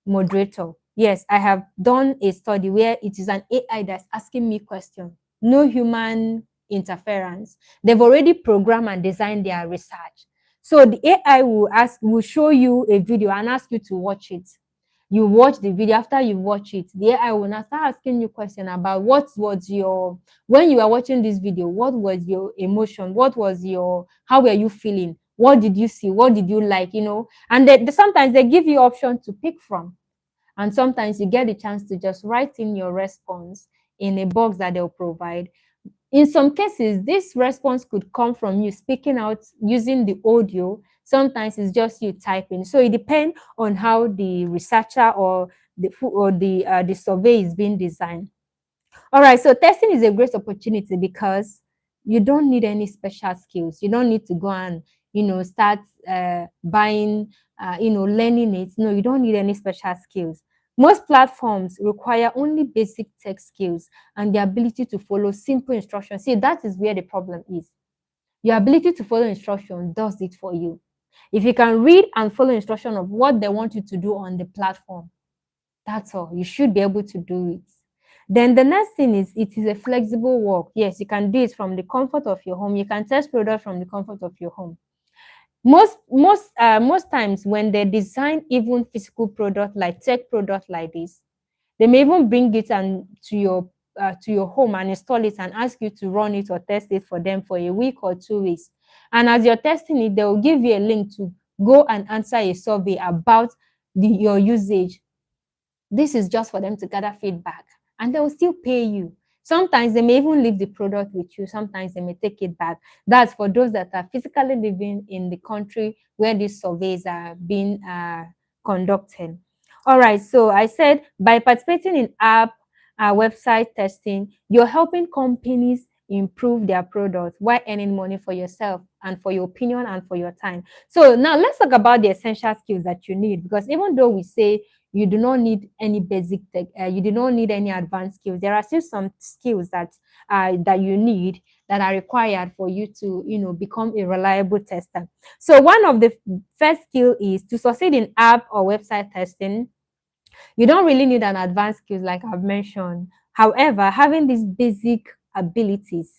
S2: moderator. Yes, I have done a study where it is an AI that's asking me questions, no human interference. They've already programmed and designed their research. So the AI will show you a video and ask you to watch it. You watch the video. After you watch it, the AI will now start asking you questions about what was your, when you were watching this video, what was your emotion? What was your, how were you feeling? What did you see? What did you like? And sometimes they give you options to pick from. And sometimes you get the chance to just write in your response in a box that they'll provide. In some cases, this response could come from you speaking out using the audio. Sometimes it's just you typing. So it depends on how the researcher or the survey is being designed. All right, so testing is a great opportunity because you don't need any special skills. You don't need to go and start buying, learning it. No, you don't need any special skills. Most platforms require only basic tech skills and the ability to follow simple instructions. See, that is where the problem is. Your ability to follow instructions does it for you. If you can read and follow instruction of what they want you to do on the platform, that's all. You should be able to do it. Then the next thing is, it is a flexible work. Yes, you can do it from the comfort of your home. You can test products from the comfort of your home. Most times when they design even physical product like tech product like this, They may even bring it and to your home and install it and ask you to run it or test it for them for a week or 2 weeks. And as you're testing it, they will give you a link to go and answer a survey about your usage. This is just for them to gather feedback, and they will still pay you. Sometimes they may even leave the product with you, sometimes they may take it back. That's for those that are physically living in the country where these surveys are being conducted. All right, so I said by participating in app website testing, you're helping companies improve their products while earning money for yourself and for your opinion and for your time. So now let's talk about the essential skills that you need, because even though we say you do not need any basic tech, you do not need any advanced skills, there are still some skills that you need, that are required for you to become a reliable tester. So one of the first skill is to succeed in app or website testing. You don't really need an advanced skills like I've mentioned. However, having these basic abilities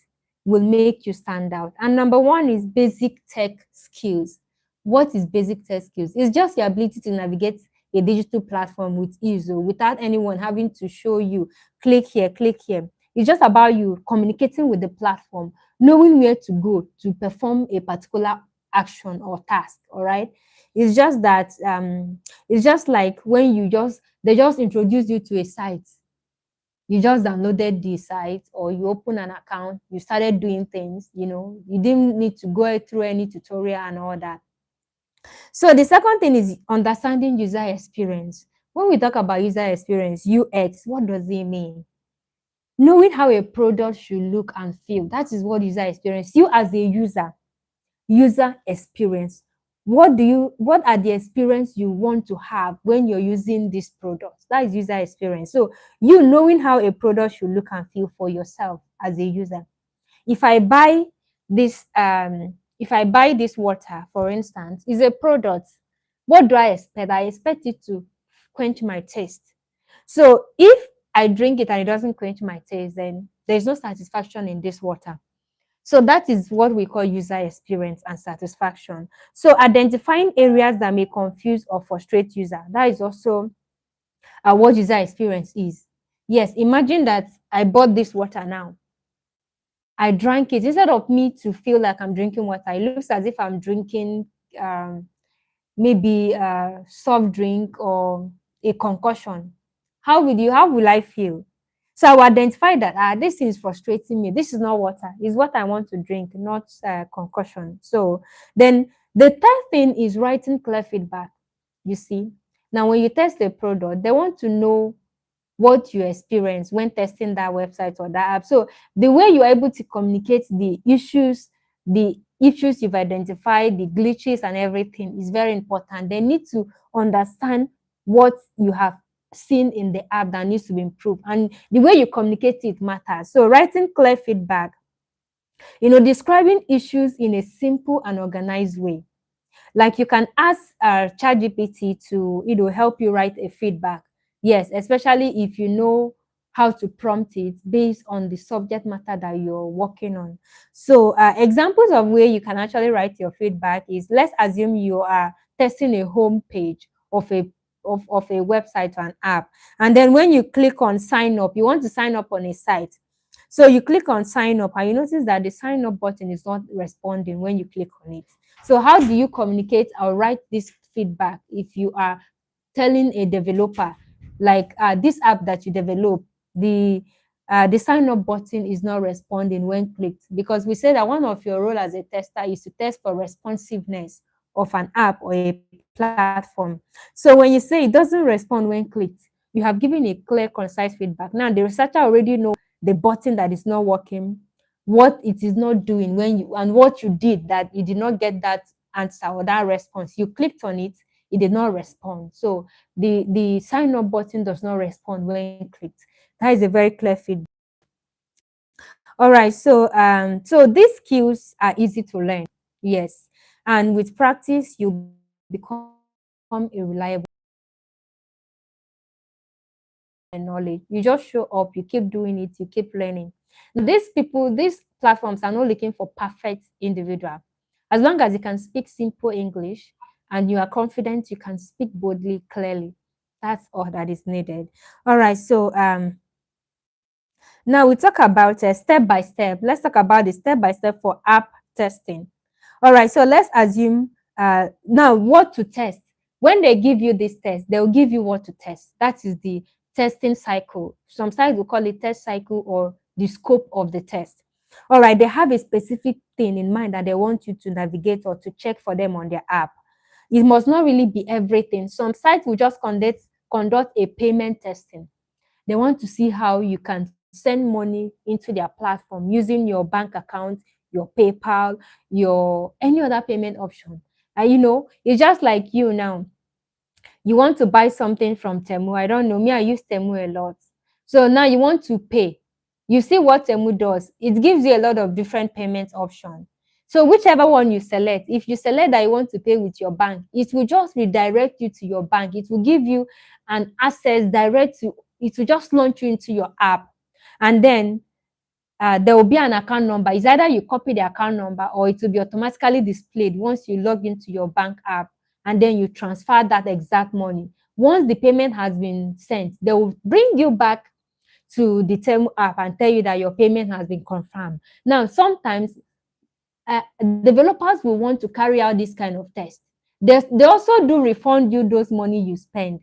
S2: will make you stand out. And number one is basic tech skills. What is basic tech skills? It's just your ability to navigate a digital platform with ease, without anyone having to show you, click here, click here. It's just about you communicating with the platform, knowing where to go to perform a particular action or task. All right. It's just that it's just like when they just introduce you to a site. You just downloaded the site or you open an account, you started doing things, you didn't need to go through any tutorial and all that. So the second thing is understanding user experience. When we talk about user experience, UX, what does it mean? Knowing how a product should look and feel. That is what user experience. You as a user experience. What are the experience you want to have when you're using this product? That is user experience. So you knowing how a product should look and feel for yourself as a user. If I buy this water, for instance, is a product, what do I expect? I expect it to quench my taste. So if I drink it and it doesn't quench my taste, then there's no satisfaction in this water. So that is what we call user experience and satisfaction. So identifying areas that may confuse or frustrate user, that is also what user experience is. Yes, imagine that I bought this water now. I drank it. Instead of me to feel like I'm drinking water, it looks as if I'm drinking um, maybe a soft drink or a concussion. How will I feel? So I will identify that this thing is frustrating me. This is not water. It's what I want to drink, not concussion. So then the third thing is writing clear feedback. You see, now when you test a product, they want to know what you experience when testing that website or that app. So the way you're able to communicate the issues you've identified, the glitches and everything is very important. They need to understand what you have seen in the app that needs to be improved. And the way you communicate it matters. So writing clear feedback, describing issues in a simple and organized way. Like you can ask ChatGPT to help you write a feedback. Yes, especially if you know how to prompt it based on the subject matter that you're working on. So examples of where you can actually write your feedback is, let's assume you are testing a home page of a website or an app. And then when you click on sign up, you want to sign up on a site. So you click on sign up and you notice that the sign up button is not responding when you click on it. So how do you communicate or write this feedback if you are telling a developer, like this app that you develop, the sign up button is not responding when clicked? Because we said that one of your role as a tester is to test for responsiveness of an app or a platform. So when you say it doesn't respond when clicked, you have given a clear, concise feedback. Now the researcher already know the button that is not working, what it is not doing when you, and what you did that you did not get that answer or that response. You clicked on it, it did not respond. So the sign up button does not respond when clicked. That is a very clear feedback. All right, so these skills are easy to learn. Yes. And with practice, you become a reliable knowledge. You just show up, you keep doing it, you keep learning. Now, these platforms are not looking for perfect individual. As long as you can speak simple English and you are confident, you can speak boldly, clearly. That's all that is needed. All right. So now we talk about step by step. Let's talk about the step by step for app testing. All right, so let's assume now what to test. When they give you this test, they'll give you what to test. That is the testing cycle. Some sites will call it test cycle or the scope of the test. All right, they have a specific thing in mind that they want you to navigate or to check for them on their app. It must not really be everything. Some sites will just conduct a payment testing. They want to see how you can send money into their platform using your bank account, your PayPal, your any other payment option. And it's just like you now. You want to buy something from Temu. I don't know. Me, I use Temu a lot. So now you want to pay. You see what Temu does. It gives you a lot of different payment options. So whichever one you select, if you select that you want to pay with your bank, it will just redirect you to your bank. It will give you an access direct to, it will just launch you into your app. And then there will be an account number. It's either you copy the account number or it will be automatically displayed once you log into your bank app, and then you transfer that exact money. Once the payment has been sent, they will bring you back to the Temu app and tell you that your payment has been confirmed. Now, sometimes developers will want to carry out this kind of test. They also do refund you those money you spend.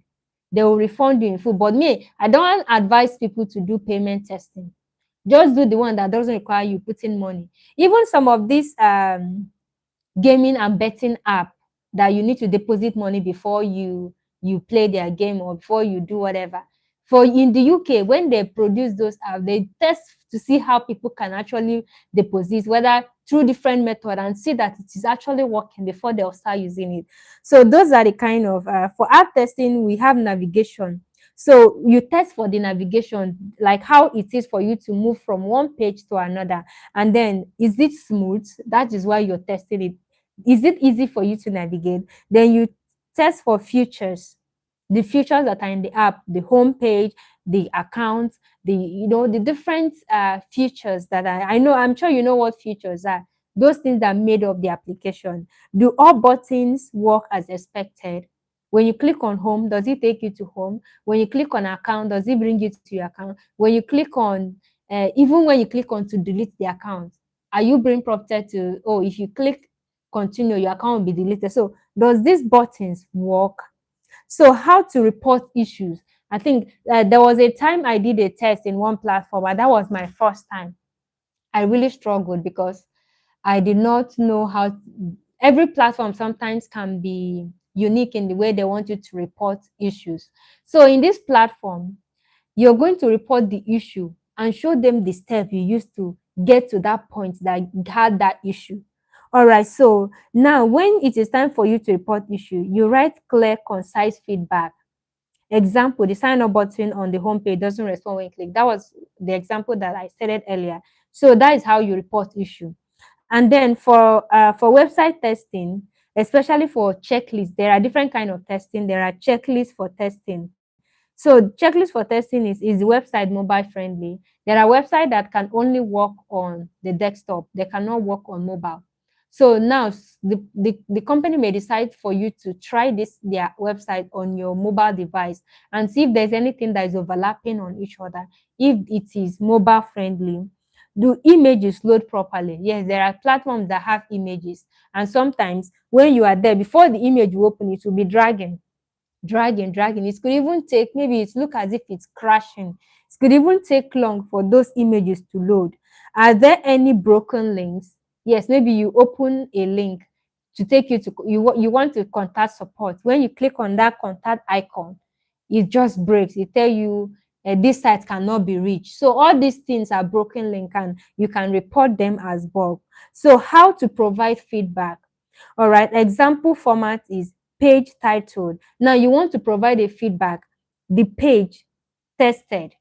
S2: They will refund you in full. But me, I don't advise people to do payment testing. Just do the one that doesn't require you putting money. Even some of these gaming and betting app that you need to deposit money before you play their game or before you do whatever. For in the UK, when they produce those apps, they test to see how people can actually deposit, whether through different method, and see that it is actually working before they'll start using it. So those are the kind of for app testing, we have navigation. So you test for the navigation, like how it is for you to move from one page to another. And then, is it smooth? That is why you're testing it. Is it easy for you to navigate? Then you test for features, the features that are in the app, the home page, the account, the different features that I know. I'm sure you know what features are. Those things that made up the application. Do all buttons work as expected? When you click on home, does it take you to home? When you click on account, does it bring you to your account? When you click on, even when you click on to delete the account, are you being prompted to, oh, if you click continue, your account will be deleted? So does these buttons work? So how to report issues? I think there was a time I did a test in one platform, and that was my first time. I really struggled because I did not know how. Every platform sometimes can be unique in the way they want you to report issues. So in this platform, you're going to report the issue and show them the step you used to get to that point that you had that issue. All right, so now when it is time for you to report issue, you write clear, concise feedback. Example, the sign up button on the homepage doesn't respond when you click. That was the example that I stated earlier. So that is how you report issue. And then for website testing, especially for checklists, there are different kind of testing. There are checklists for testing. So checklist for testing is the website mobile friendly. There are websites that can only work on the desktop. They cannot work on mobile. So now the company may decide for you to try their website on your mobile device and see if there's anything that is overlapping on each other. If it is mobile friendly, do images load properly? Yes, there are platforms that have images, and sometimes when you are there, before the image will open, it will be dragging. It could even take, maybe it look as if it's crashing. It could even take long for those images to load. Are there any broken links? Yes, maybe you open a link to take you to, you want to contact support. When you click on that contact icon, it just breaks. It tell you this site cannot be reached. So all these things are broken link, and you can report them as bug. So how to provide feedback? All right, example format is page titled. Now you want to provide a feedback. The page tested.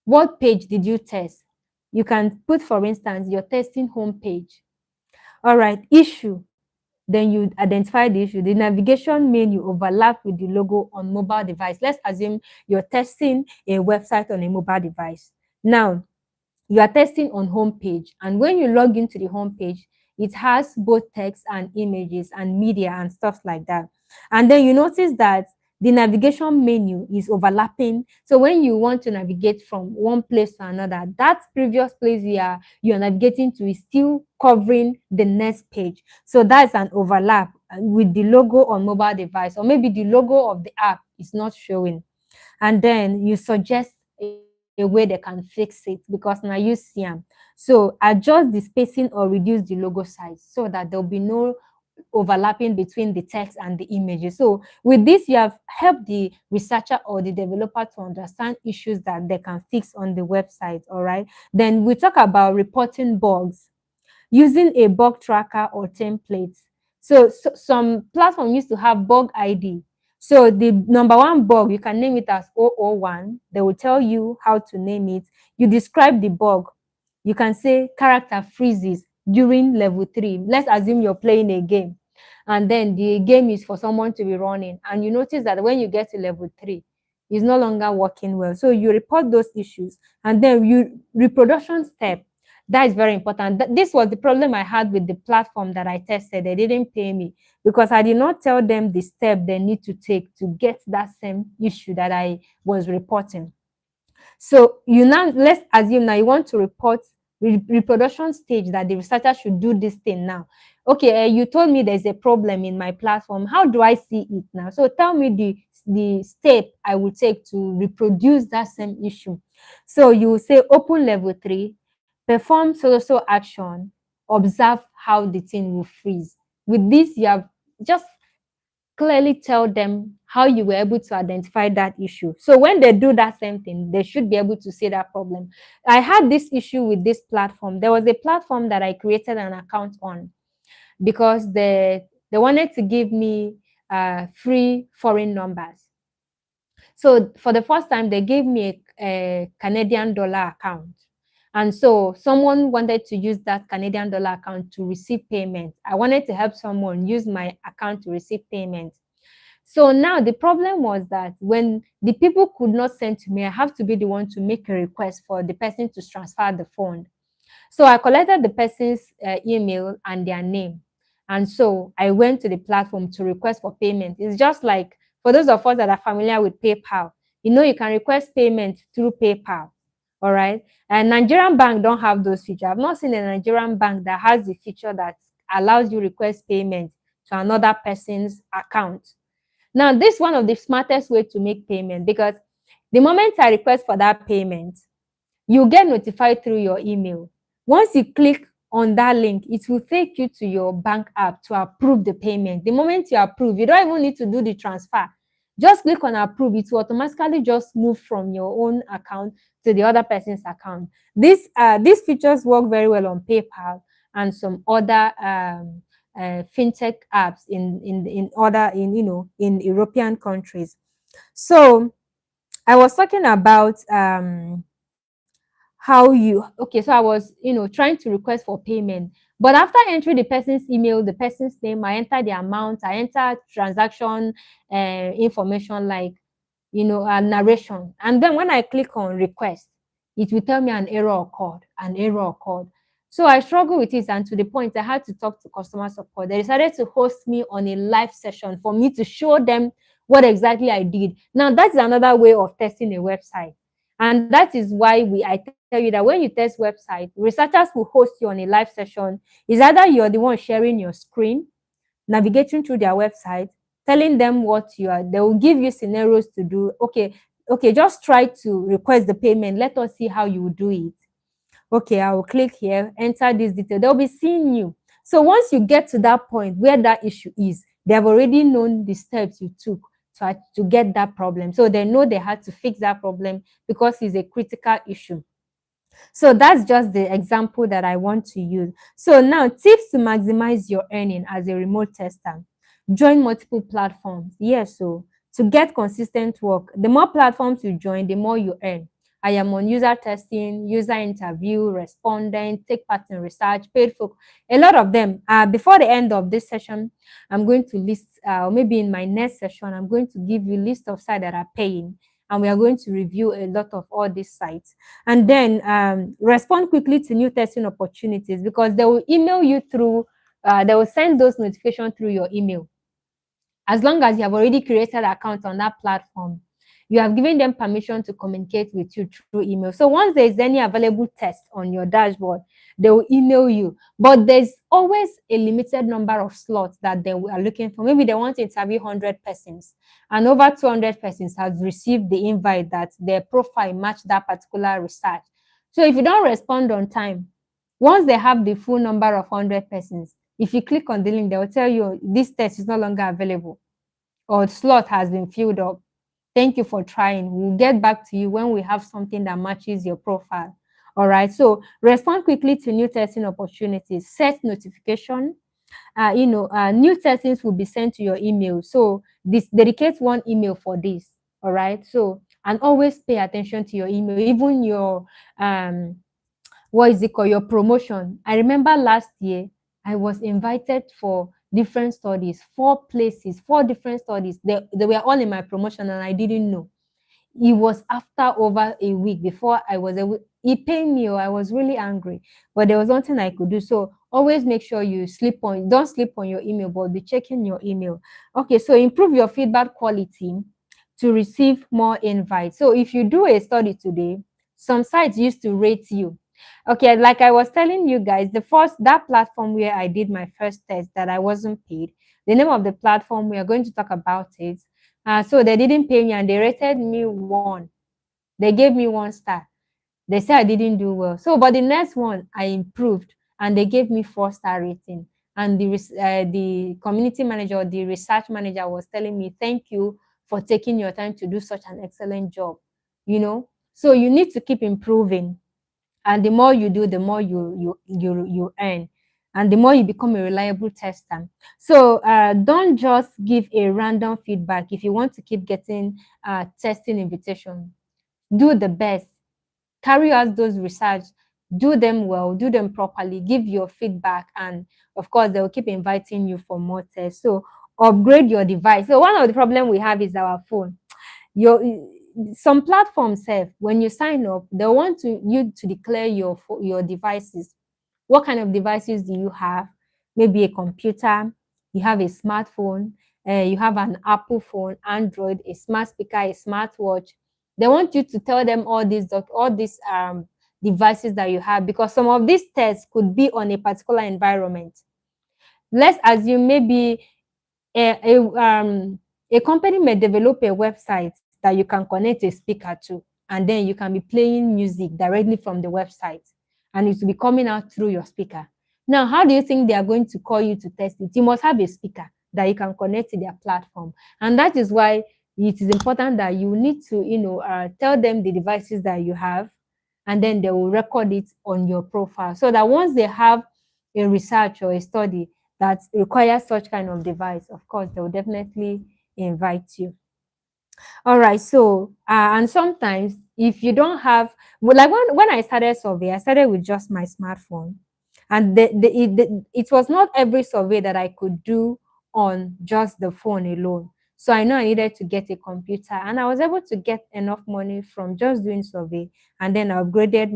S2: What page did you test? You can put, for instance, your testing home page. All right, issue. Then you identify the issue. The navigation menu overlap with the logo on mobile device. Let's assume you're testing a website on a mobile device. Now, you are testing on home page, and when you log into the home page, it has both text and images and media and stuff like that. And then you notice that the navigation menu is overlapping. So when you want to navigate from one place to another, that previous place you are navigating to is still covering the next page. So that's an overlap with the logo on mobile device, or maybe the logo of the app is not showing. And then you suggest a way they can fix it, because now you see them. So adjust the spacing or reduce the logo size so that there'll be no overlapping between the text and the images. So with this, you have helped the researcher or the developer to understand issues that they can fix on the website. All right. Then we talk about reporting bugs using a bug tracker or templates. So some platform used to have bug ID. So the number one bug, you can name it as 001. They will tell you how to name it. You describe the bug. You can say character freezes during level 3. Let's assume you're playing a game, and then the game is for someone to be running, and you notice that when you get to level 3, it's no longer working well. So you report those issues, and then you reproduction step. That is very important. This was the problem I had with the platform that I tested. They didn't pay me because I did not tell them the step they need to take to get that same issue that I was reporting. So you now, let's assume now you want to report reproduction stage, that the researcher should do this thing now. Okay, you told me there's a problem in my platform. How do I see it now? So tell me the step I will take to reproduce that same issue. So you will say open level 3, perform so action, observe how the thing will freeze. With this, you have just clearly tell them how you were able to identify that issue. So when they do that same thing, they should be able to see that problem. I had this issue with this platform. There was a platform that I created an account on because they wanted to give me free foreign numbers. So for the first time, they gave me a Canadian dollar account. And so someone wanted to use that Canadian dollar account to receive payment. I wanted to help someone use my account to receive payment. So now the problem was that when the people could not send to me, I have to be the one to make a request for the person to transfer the fund. So I collected the person's email and their name. And so I went to the platform to request for payment. It's just like for those of us that are familiar with PayPal, you can request payment through PayPal. All right. And Nigerian bank don't have those features. I've not seen a Nigerian bank that has the feature that allows you request payment to another person's account. Now, this is one of the smartest way to make payment, because the moment I request for that payment, you get notified through your email. Once you click on that link, it will take you to your bank app to approve the payment. The moment you approve, you don't even need to do the transfer. Just click on approve. It will automatically just move from your own account to the other person's account. These features work very well on PayPal and some other fintech apps in European countries. So I was talking about how you okay so I was trying to request for payment, but after entering the person's email, the person's name, I enter the amount, I enter transaction information, like a narration, and then when I click on request, it will tell me an error occurred. So I struggle with it, and to the point I had to talk to customer support. They decided to host me on a live session for me to show them what exactly I did. Now that's another way of testing a website. And that is why I tell you that when you test website, researchers will host you on a live session. Is either you're the one sharing your screen, navigating through their website, telling them what you are. They will give you scenarios to do. Okay, just try to request the payment. Let us see how you will do it. Okay, I will click here, enter this detail. They'll be seeing you. So once you get to that point where that issue is, they have already known the steps you took to get that problem. So they know they had to fix that problem because it's a critical issue. So that's just the example that I want to use. So now, tips to maximize your earning as a remote tester. Join multiple platforms. Yes, so to get consistent work, the more platforms you join, the more you earn. I am on user testing, user interview, respondent, take part in research, paid for a lot of them. Before the end of this session, I'm going to list, or maybe in my next session, I'm going to give you a list of sites that are paying, and we are going to review a lot of all these sites. And then respond quickly to new testing opportunities, because they will email you through, they will send those notifications through your email. As long as you have already created accounts on that platform, you have given them permission to communicate with you through email. So once there is any available test on your dashboard, they will email you. But there's always a limited number of slots that they are looking for. Maybe they want to interview 100 persons, and over 200 persons have received the invite that their profile match that particular research. So if you don't respond on time, once they have the full number of 100 persons, if you click on the link, they will tell you this test is no longer available or slot has been filled up. Thank you for trying. We'll get back to you when we have something that matches your profile. All right. So respond quickly to new testing opportunities. Set notification. New testings will be sent to your email. So this dedicate one email for this. All right. So and always pay attention to your email, even your what is it called, your promotion. I remember last year I was invited for different studies, four places, four different studies. They were all in my promotion and I didn't know. It was after over a week before I was able. It pained me. I was really angry, but there was nothing I could do. So always make sure you don't sleep on your email, but be checking your email. Okay, so improve your feedback quality to receive more invites. So if you do a study today, some sites used to rate you. Okay, like I was telling you guys, that platform where I did my first test that I wasn't paid. The name of the platform, we are going to talk about it. So they didn't pay me and they rated me one. They gave me 1 star. They said I didn't do well. So, but the next one I improved and they gave me 4-star rating. And the community manager or the research manager was telling me, "Thank you for taking your time to do such an excellent job." So you need to keep improving, and the more you do, the more you earn, and the more you become a reliable tester. So don't just give a random feedback. If you want to keep getting testing invitation, do the best, carry out those research, do them well, do them properly, give your feedback, and of course they will keep inviting you for more tests. So upgrade your device. So one of the problem we have is our phone. Your Some platforms have, when you sign up, they want you to declare your devices. What kind of devices do you have? Maybe a computer, you have a smartphone, you have an Apple phone, Android, a smart speaker, a smartwatch. They want you to tell them all these devices that you have, because some of these tests could be on a particular environment. Let's assume maybe a, a, um, a company may develop a website that you can connect a speaker to, and then you can be playing music directly from the website, and it will be coming out through your speaker. Now, how do you think they are going to call you to test it? You must have a speaker that you can connect to their platform. And that is why it is important that you need to, tell them the devices that you have, and then they will record it on your profile so that once they have a research or a study that requires such kind of device, of course, they will definitely invite you. All right. So, and sometimes if you don't have, well, like when I started survey, I started with just my smartphone, and it was not every survey that I could do on just the phone alone. So I know I needed to get a computer, and I was able to get enough money from just doing survey, and then I upgraded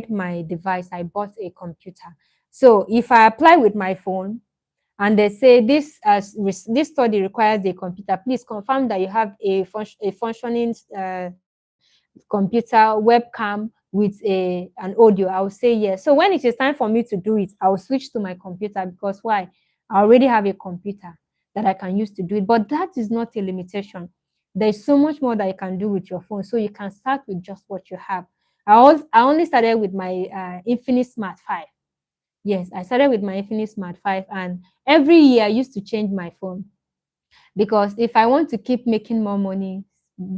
S2: my device. I bought a computer. So if I apply with my phone, and they say this study requires a computer, please confirm that you have a functioning computer webcam with an audio. I will say yes. So when it is time for me to do it, I will switch to my computer, because why? I already have a computer that I can use to do it. But that is not a limitation. There's so much more that you can do with your phone. So you can start with just what you have. I only started with my Infinix Smart 5. Yes, I started with my Infinix Smart 5, and every year I used to change my phone, because if I want to keep making more money,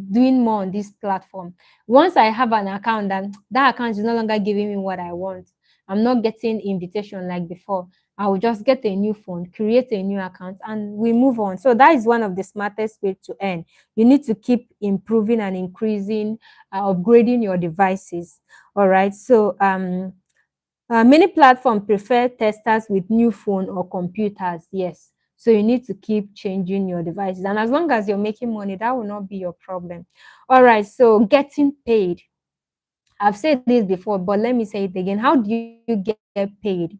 S2: doing more on this platform, once I have an account, and that account is no longer giving me what I want, I'm not getting invitation like before, I will just get a new phone, create a new account, and we move on. So that is one of the smartest ways to earn. You need to keep improving and increasing, upgrading your devices. All right. So many platforms prefer testers with new phone or computers. Yes. So you need to keep changing your devices. And as long as you're making money, that will not be your problem. All right. So getting paid. I've said this before, but let me say it again. How do you get paid?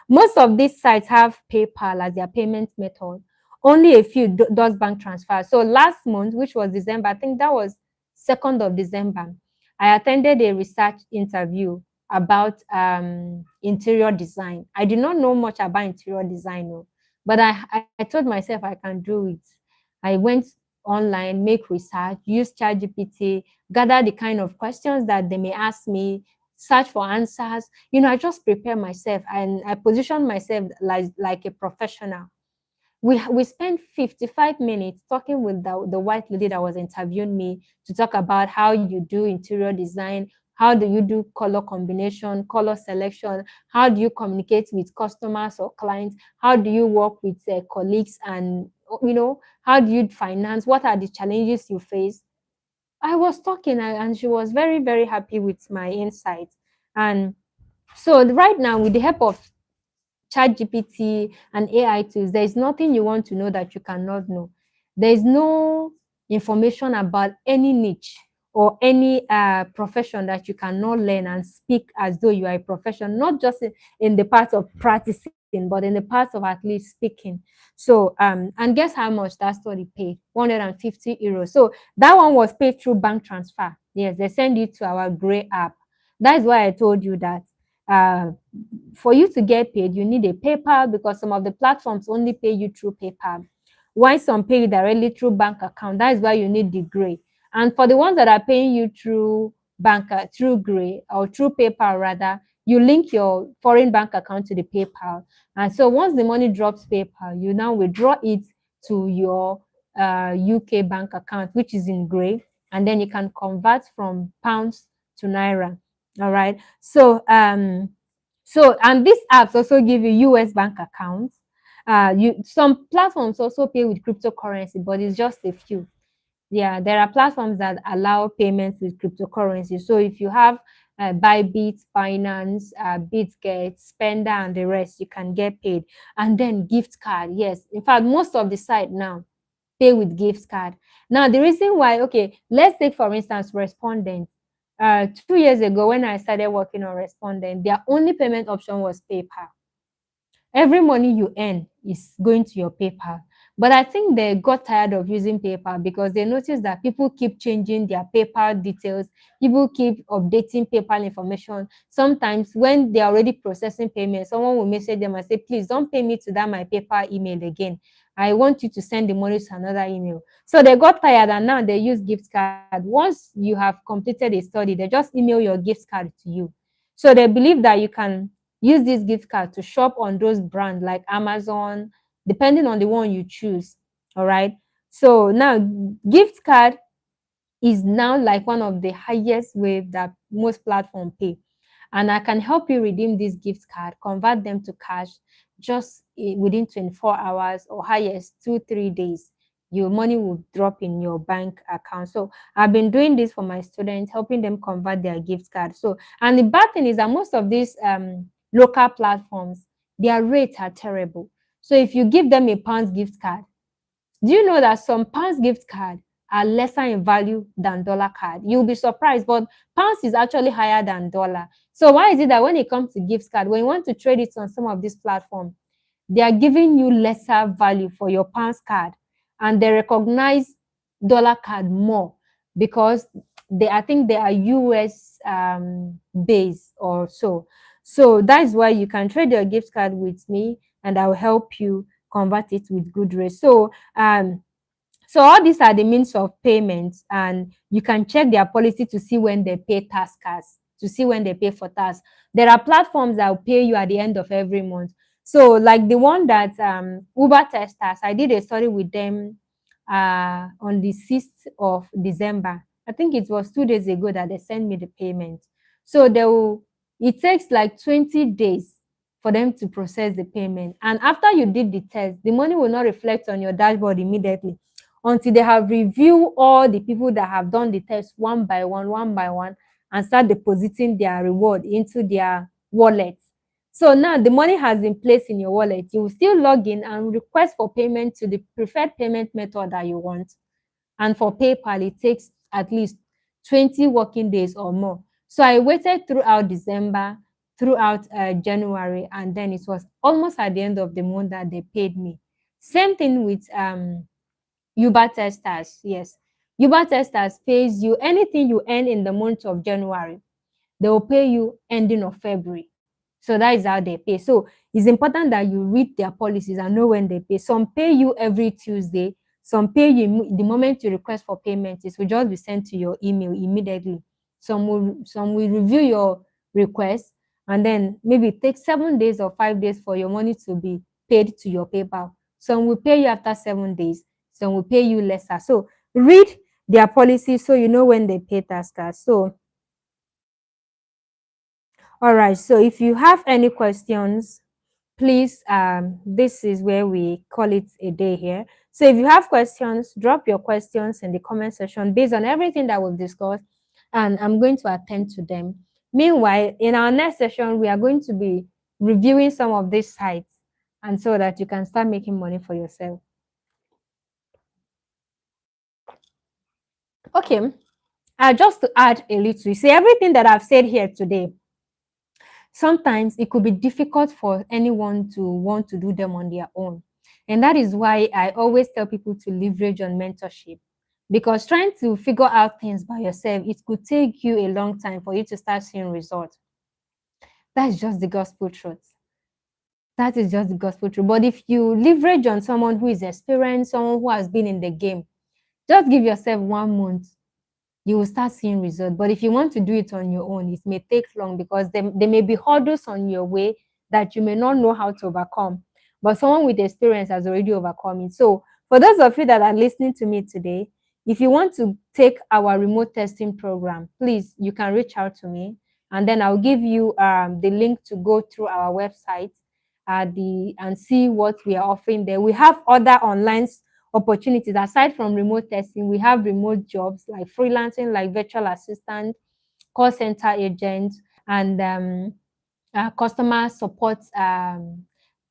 S2: Most of these sites have PayPal as their payment method, only a few does bank transfer. So last month, which was December, I think that was 2nd of December, I attended a research interview about interior design. I did not know much about interior design, no, but I told myself I can do it. I went online, make research, use ChatGPT, gather the kind of questions that they may ask me, search for answers. I just prepare myself and I position myself like a professional. We spent 55 minutes talking with the white lady that was interviewing me to talk about how you do interior design, how do you do color combination, color selection, how do you communicate with customers or clients, how do you work with colleagues, and how do you finance, what are the challenges you face. I was talking and she was very, very happy with my insights. And so right now, with the help of ChatGPT and AI tools, there is nothing you want to know that you cannot know. There is no information about any niche or any profession that you cannot learn and speak as though you are a profession, not just in the part of practicing, but in the part of at least speaking. So, and guess how much that study paid? 150 euros. So that one was paid through bank transfer. Yes, they send it to our Gray app. That is why I told you that uh, for you to get paid, you need a PayPal, because some of the platforms only pay you through PayPal. Why some pay you directly through bank account? That is why you need the Gray. And for the ones that are paying you through through Gray or through PayPal rather, you link your foreign bank account to the PayPal. And so once the money drops PayPal, you now withdraw it to your UK bank account, which is in Gray, and then you can convert from pounds to naira. All right. So and these apps also give you US bank accounts. You Some platforms also pay with cryptocurrency, but it's just a few. Yeah, there are platforms that allow payments with cryptocurrency. So if you have Bybit, Binance, BitGet, Spender, and the rest, you can get paid. And then gift card. Yes, in fact, most of the site now pay with gift card. Now, the reason why, okay, let's take for instance Respondent. 2 years ago, when I started working on Respondent, their only payment option was PayPal. Every money you earn is going to your PayPal. But I think they got tired of using PayPal because they noticed that people keep changing their PayPal details. People keep updating PayPal information. Sometimes when they're already processing payments, someone will message them and say, please don't pay me to that my PayPal email again. I want you to send the money to another email. So they got tired and now they use gift card. Once you have completed a study, they just email your gift card to you. So they believe that you can use this gift card to shop on those brands like Amazon, depending on the one you choose. All right. So now gift card is now like one of the highest way that most platform pay. And I can help you redeem this gift card, convert them to cash just within 24 hours or highest 2-3 days. Your money will drop in your bank account. So I've been doing this for my students, helping them convert their gift card. So, and the bad thing is that most of these local platforms, their rates are terrible. So if you give them a pounds gift card, do you know that some pounds gift card are lesser in value than dollar card? You'll be surprised, but pounds is actually higher than dollar. So why is it that when it comes to gift card, when you want to trade it on some of these platforms, they are giving you lesser value for your pounds card, and they recognize dollar card more because I think they are US based or so. So that is why you can trade your gift card with me, and I will help you convert it with good rates. So all these are the means of payment, and you can check their policy to see when they pay taskers, to see when they pay for tasks. There are platforms that will pay you at the end of every month. So like the one that Uber Testers, I did a study with them on the 6th of December. I think it was 2 days ago that they sent me the payment. So it takes like 20 days for them to process the payment. And after you did the test, the money will not reflect on your dashboard immediately until they have reviewed all the people that have done the test one by one, and start depositing their reward into their wallet. So now the money has been placed in your wallet. You will still log in and request for payment to the preferred payment method that you want. And for PayPal, it takes at least 20 working days or more. So I waited throughout December, throughout January, and then it was almost at the end of the month that they paid me. Same thing with Uber testers. Yes, Uber testers pays you anything you earn in the month of January, they will pay you ending of February. So that is how they pay. So it's important that you read their policies and know when they pay. Some pay you every Tuesday, some pay you the moment you request for payment. It will just be sent to your email immediately. Some will review your request, and then maybe it takes 7 days or 5 days for your money to be paid to your PayPal. Some will pay you after 7 days, some will pay you lesser. So read their policies so you know when they pay taskers. So all right. So if you have any questions, please, this is where we call it a day here. So if you have questions, drop your questions in the comment section based on everything that we've discussed, and I'm going to attend to them. Meanwhile, in our next session, we are going to be reviewing some of these sites, and so that you can start making money for yourself. Okay. Just to add a little, you see, everything that I've said here today, sometimes it could be difficult for anyone to want to do them on their own. And that is why I always tell people to leverage on mentorship. Because trying to figure out things by yourself, it could take you a long time for you to start seeing results. That's just the gospel truth. That is just the gospel truth. But if you leverage on someone who is experienced, someone who has been in the game, just give yourself 1 month, you will start seeing results. But if you want to do it on your own, it may take long because there may be hurdles on your way that you may not know how to overcome. But someone with experience has already overcome it. So for those of you that are listening to me today, if you want to take our remote testing program, please, you can reach out to me. And then I'll give you the link to go through our website and see what we are offering there. We have other online opportunities aside from remote testing. We have remote jobs like freelancing, like virtual assistant, call center agent, and customer support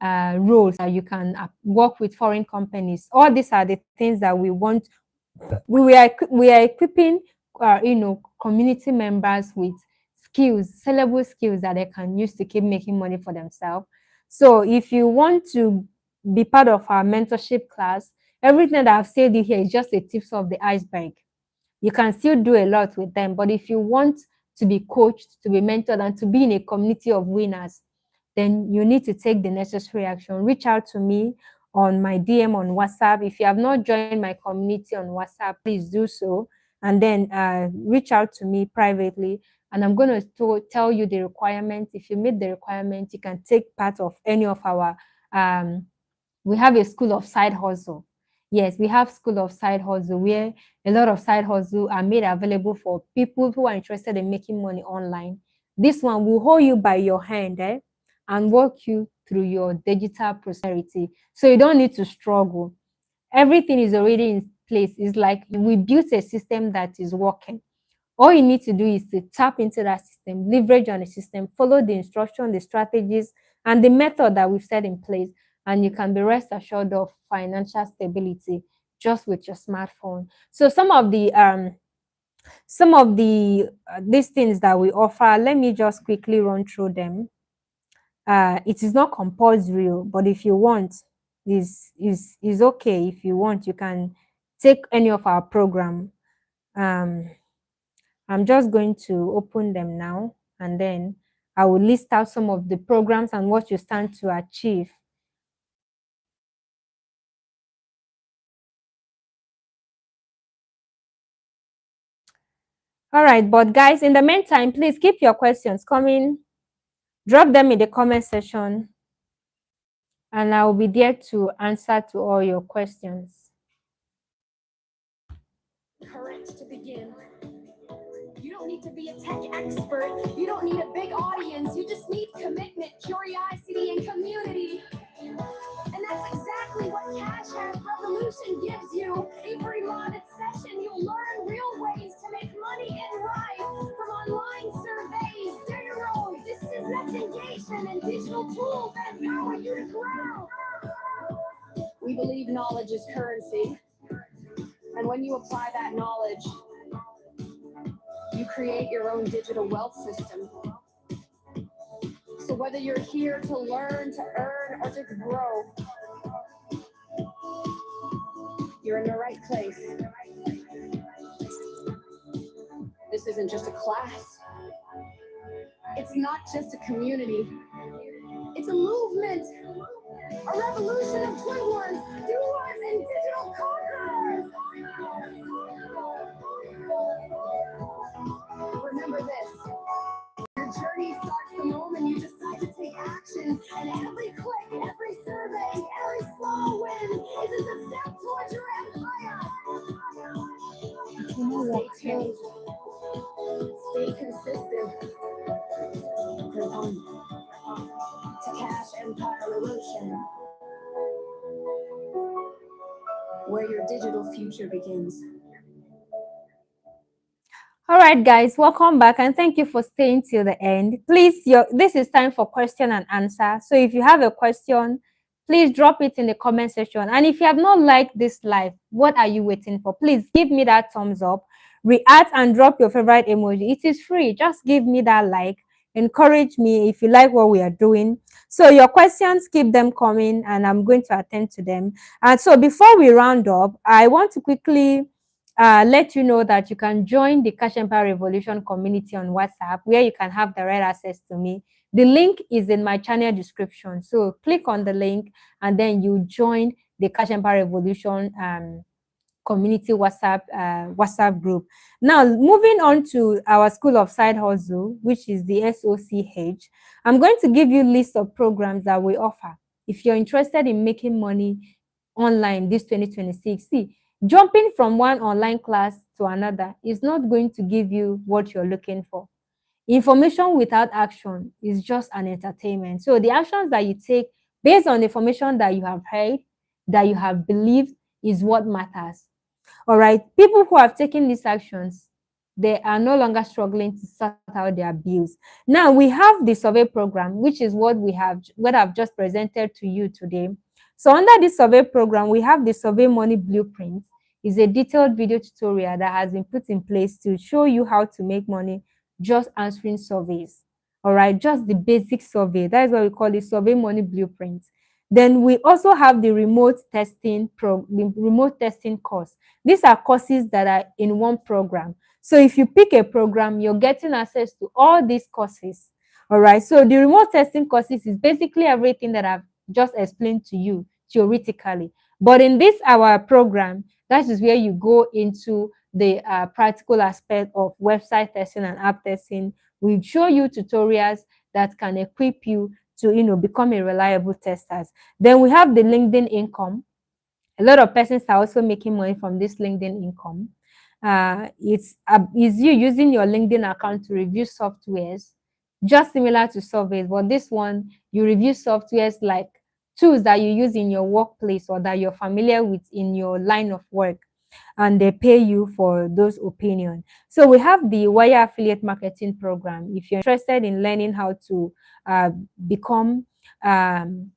S2: roles that you can work with foreign companies. All these are the things that we want. We are equipping community members with skills, sellable skills that they can use to keep making money for themselves. So if you want to be part of our mentorship class, everything that I've said here is just a tip of the iceberg. You can still do a lot with them, but if you want to be coached, to be mentored, and to be in a community of winners, then you need to take the necessary action. Reach out to me on my DM on WhatsApp. If you have not joined my community on WhatsApp, please do so. And then reach out to me privately. And I'm going to tell you the requirements. If you meet the requirements, you can take part of any of our we have a school of side hustle. Yes, we have school of side hustle where a lot of side hustle are made available for people who are interested in making money online. This one will hold you by your hand and walk you through your digital prosperity. So you don't need to struggle. Everything is already in place. It's like we built a system that is working. All you need to do is to tap into that system, leverage on the system, follow the instruction, the strategies, and the method that we've set in place, and you can be rest assured of financial stability just with your smartphone. So some of the these things that we offer, let me just quickly run through them. It is not compulsory, but if you want, is okay. If you want, you can take any of our program. Um, I'm just going to open them now, and then I will list out some of the programs and what you stand to achieve. All right, but guys, in the meantime, please keep your questions coming. Drop them in the comment section, and I will be there to answer to all your questions.
S1: Courage to begin. You don't need to be a tech expert. You don't need a big audience. You just need commitment, curiosity, and community. And that's exactly what Cash App Revolution gives you. Every monetization session, you'll learn real ways to make money in life. From online surveys, data rolls, disinvestigation, and digital tools that empower you to grow. We believe knowledge is currency. And when you apply that knowledge, you create your own digital wealth system. So whether you're here to learn, to earn, or to grow, You're in the right place. This isn't just a class. It's not just a community. It's a movement, a revolution of twin ones, doers, and digital conquerors. Remember this. Your journey starts the moment you decide to take action, and every click, every survey, every small win is a step towards your empire. Stay tuned. Stay consistent. From home to cash empire revolution, where your digital future begins.
S2: All right, guys, welcome back and thank you for staying till the end. Please, this is time for question and answer. So if you have a question, please drop it in the comment section. And if you have not liked this live, what are you waiting for? Please give me that thumbs up, react and drop your favorite emoji. It is free. Just give me that like. Encourage me if you like what we are doing. So your questions, keep them coming and I'm going to attend to them. And so before we round up, I want to quickly let you know that you can join the Cash Empire Revolution community on WhatsApp, where you can have direct access to me. The link is in my channel description. So click on the link and then you join the Cash Empire Revolution community WhatsApp group. Now, moving on to our School of Side Hustle, which is the SOCH, I'm going to give you a list of programs that we offer. If you're interested in making money online this 2026, see, jumping from one online class to another is not going to give you what you're looking for. Information without action is just an entertainment. So the actions that you take based on the information that you have heard, that you have believed, is what matters. All right. People who have taken these actions, they are no longer struggling to sort out their bills. Now we have the survey program, which is what I've just presented to you today. So under this survey program, we have the survey money blueprint. Is a detailed video tutorial that has been put in place to show you how to make money just answering surveys. All right, just the basic survey. That is what we call the survey money blueprint. Then we also have the remote testing course. These are courses that are in one program. So if you pick a program, you're getting access to all these courses. All right. So the remote testing courses is basically everything that I've just explained to you theoretically. But in this our program, that is where you go into the practical aspect of website testing and app testing. We show you tutorials that can equip you to become a reliable tester. Then we have the LinkedIn income. A lot of persons are also making money from this LinkedIn income. It's you using your LinkedIn account to review softwares, just similar to surveys, but this one you review softwares like tools that you use in your workplace or that you're familiar with in your line of work, and they pay you for those opinions. So we have the Wire Affiliate Marketing Program. If you're interested in learning how to become an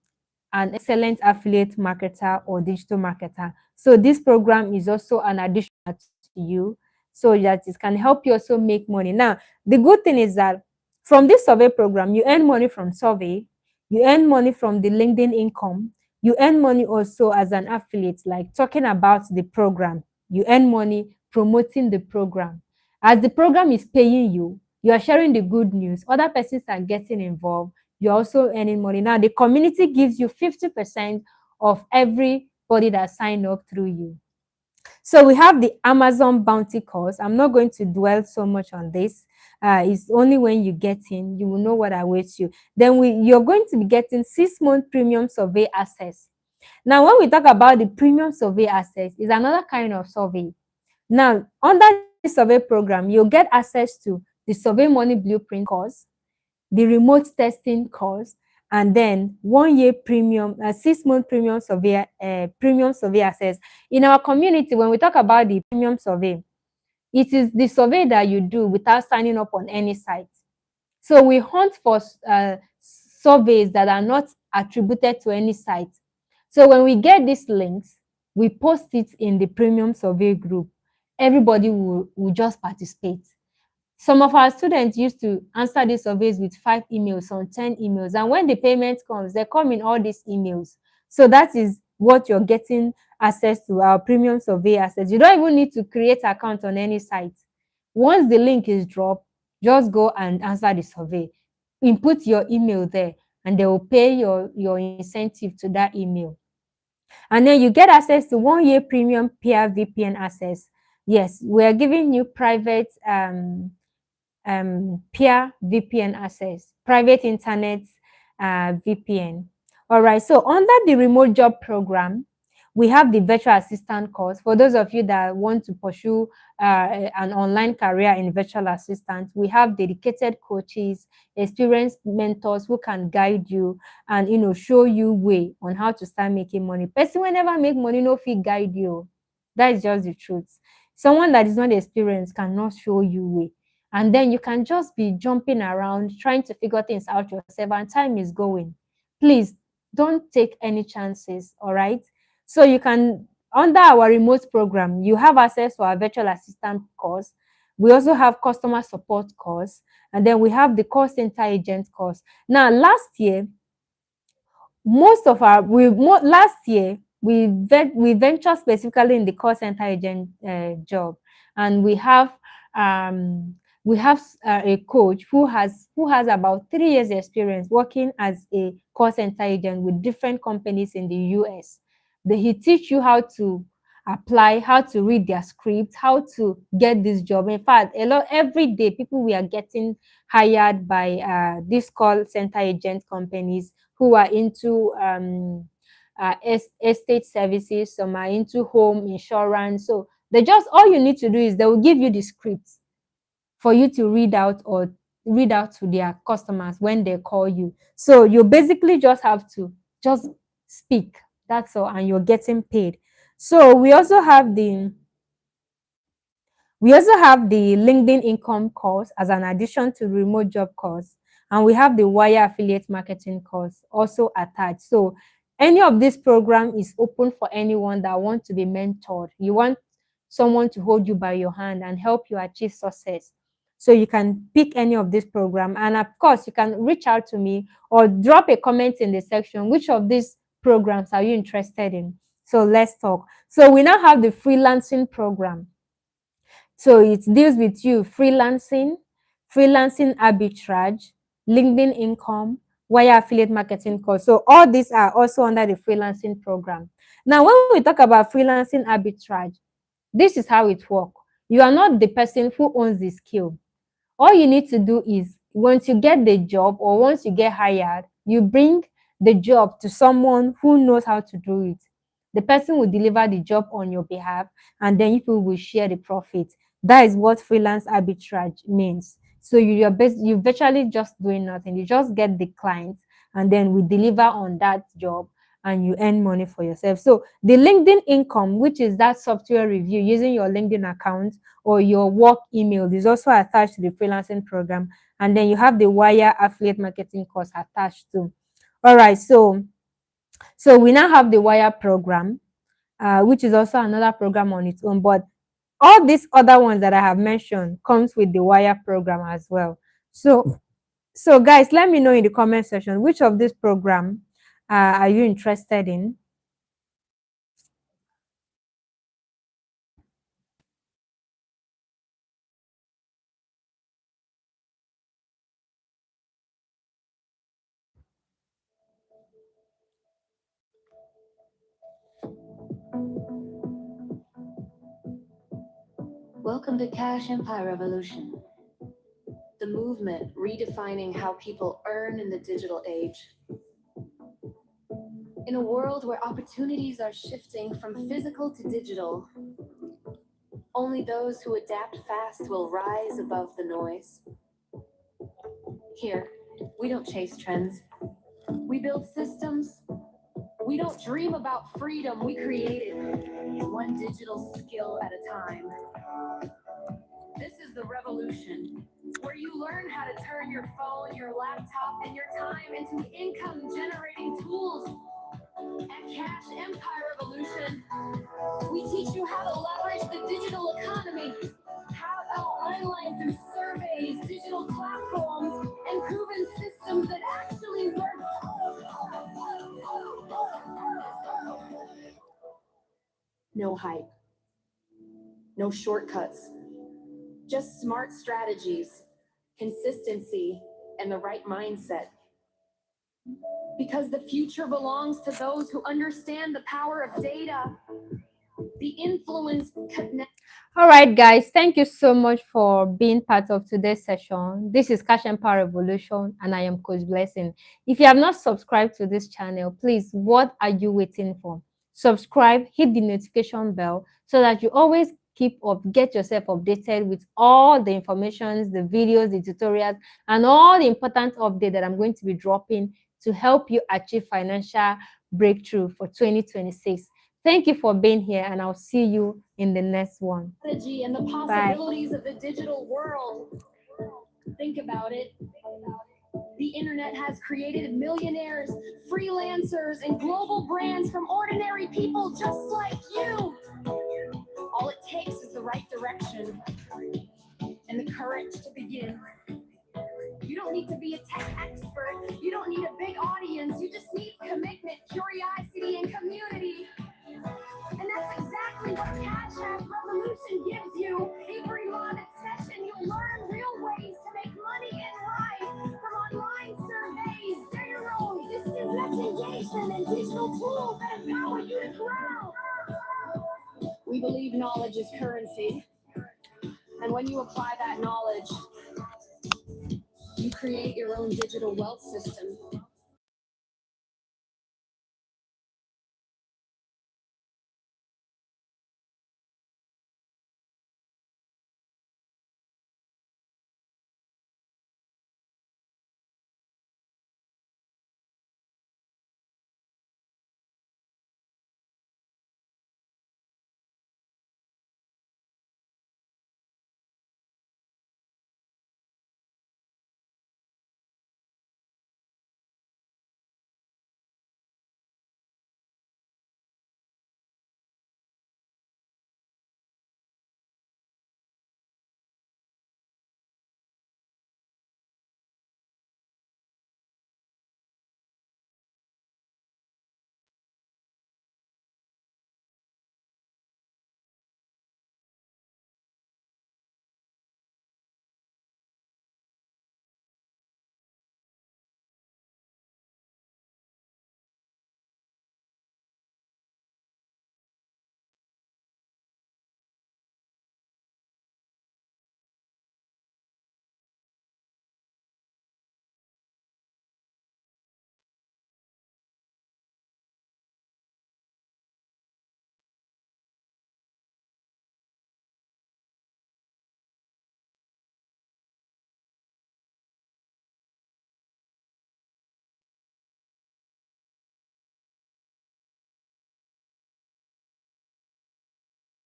S2: excellent affiliate marketer or digital marketer. So this program is also an addition to you so that it can help you also make money. Now, the good thing is that from this survey program, you earn money from survey, you earn money from the LinkedIn income, you earn money also as an affiliate, like talking about the program. You earn money promoting the program. As the program is paying you, you are sharing the good news. Other persons are getting involved. You're also earning money. Now, the community gives you 50% of everybody that signed up through you. So we have the Amazon Bounty course. I'm not going to dwell so much on this. It's only when you get in, you will know what awaits you. Then you're going to be getting 6-month premium survey access. Now, when we talk about the premium survey access, is another kind of survey. Now, under this survey program, you'll get access to the survey money blueprint course, the remote testing course, and then 1-year premium, 6-month premium survey access. In our community, when we talk about the premium survey, it is the survey that you do without signing up on any site. So we hunt for surveys that are not attributed to any site. So when we get these links, we post it in the premium survey group. Everybody will just participate. Some of our students used to answer these surveys with 5 emails, some 10 emails. And when the payment comes, they come in all these emails. So that is what you're getting access to, our premium survey access. You don't even need to create account on any site. Once the link is dropped, just go and answer the survey. Input your email there, and they will pay your incentive to that email. And then you get access to 1 year premium peer VPN access. Yes, we are giving you private peer VPN access, private internet VPN. All right, so under the remote job program, we have the virtual assistant course. For those of you that want to pursue an online career in virtual assistant, we have dedicated coaches, experienced mentors who can guide you and show you way on how to start making money. Person will never make money, no fee guide you. That is just the truth. Someone that is not experienced cannot show you way. And then you can just be jumping around trying to figure things out yourself, and time is going. Please don't take any chances. All right, so you can, under our remote program, you have access to our virtual assistant course. We also have customer support course, and then we have the call center agent course. Now last year, most of our last year we venture specifically in the call center agent job, and um we have a coach who has about 3 years experience working as a call center agent with different companies in the US. He teach you how to apply, how to read their script, how to get this job. In fact, a lot every day people we are getting hired by these call center agent companies who are into estate services, some are into home insurance. So they just, all you need to do is they will give you the scripts for you to read out, or read out to their customers when they call you. So you basically just have to just speak. That's all, and you're getting paid. So we also have the LinkedIn income course as an addition to the remote job course. And we have the Wire affiliate marketing course also attached. So any of this program is open for anyone that wants to be mentored. You want someone to hold you by your hand and help you achieve success. So you can pick any of this program. And of course, you can reach out to me or drop a comment in the section. Which of these programs are you interested in? So let's talk. So we now have the freelancing program. So it deals with you freelancing arbitrage, LinkedIn income, wire affiliate marketing course. So all these are also under the freelancing program. Now, when we talk about freelancing arbitrage, this is how it works. You are not the person who owns the skill. All you need to do is, once you get the job or once you get hired, you bring the job to someone who knows how to do it. The person will deliver the job on your behalf, and then people will share the profit. That is what freelance arbitrage means. So you're virtually just doing nothing. You just get the clients, and then we deliver on that job, and you earn money for yourself. So the LinkedIn income, which is that software review using your LinkedIn account or your work email, is also attached to the freelancing program. And then you have the Wire affiliate marketing course attached too. All right, so we now have the Wire program, which is also another program on its own. But all these other ones that I have mentioned comes with the Wire program as well. So guys, let me know in the comment section which of this program are you interested in.
S1: Welcome to Cash Empire Revolution, the movement redefining how people earn in the digital age. In a world where opportunities are shifting from physical to digital, only those who adapt fast will rise above the noise. Here, we don't chase trends. We build systems. We don't dream about freedom, we create it, one digital skill at a time. This is the revolution, where you learn how to turn your phone, your laptop, and your time into income-generating tools. At Cash Empire Revolution, we teach you how to leverage the digital economy, how to online through surveys, digital platforms, and proven systems that actually work. No hype, no shortcuts, just smart strategies, consistency, and the right mindset. Because the future belongs to those who understand the power of data, the influence connect.
S2: All right, guys, thank you so much for being part of today's session. This is Cash and Power Revolution, and I am Coach Blessing. If you have not subscribed to this channel, please, what are you waiting for? Subscribe, hit the notification bell so that you always get yourself updated with all the informations, the videos, the tutorials, and all the important updates that I'm going to be dropping to help you achieve financial breakthrough for 2026. Thank you for being here, and I'll see you in the next one.
S1: Strategy and the possibilities of the digital world. Think about it. The internet has created millionaires, freelancers, and global brands from ordinary people just like you. All it takes is the right direction and the courage to begin. You don't need to be a tech expert. You don't need a big audience. You just need commitment, curiosity, and community. And that's exactly what Cash App Revolution gives you. Every month session, you'll learn real ways to make money in life. From online surveys, payroll, systemization, and digital tools that empower you to grow. We believe knowledge is currency. And when you apply that knowledge, you create your own digital wealth system.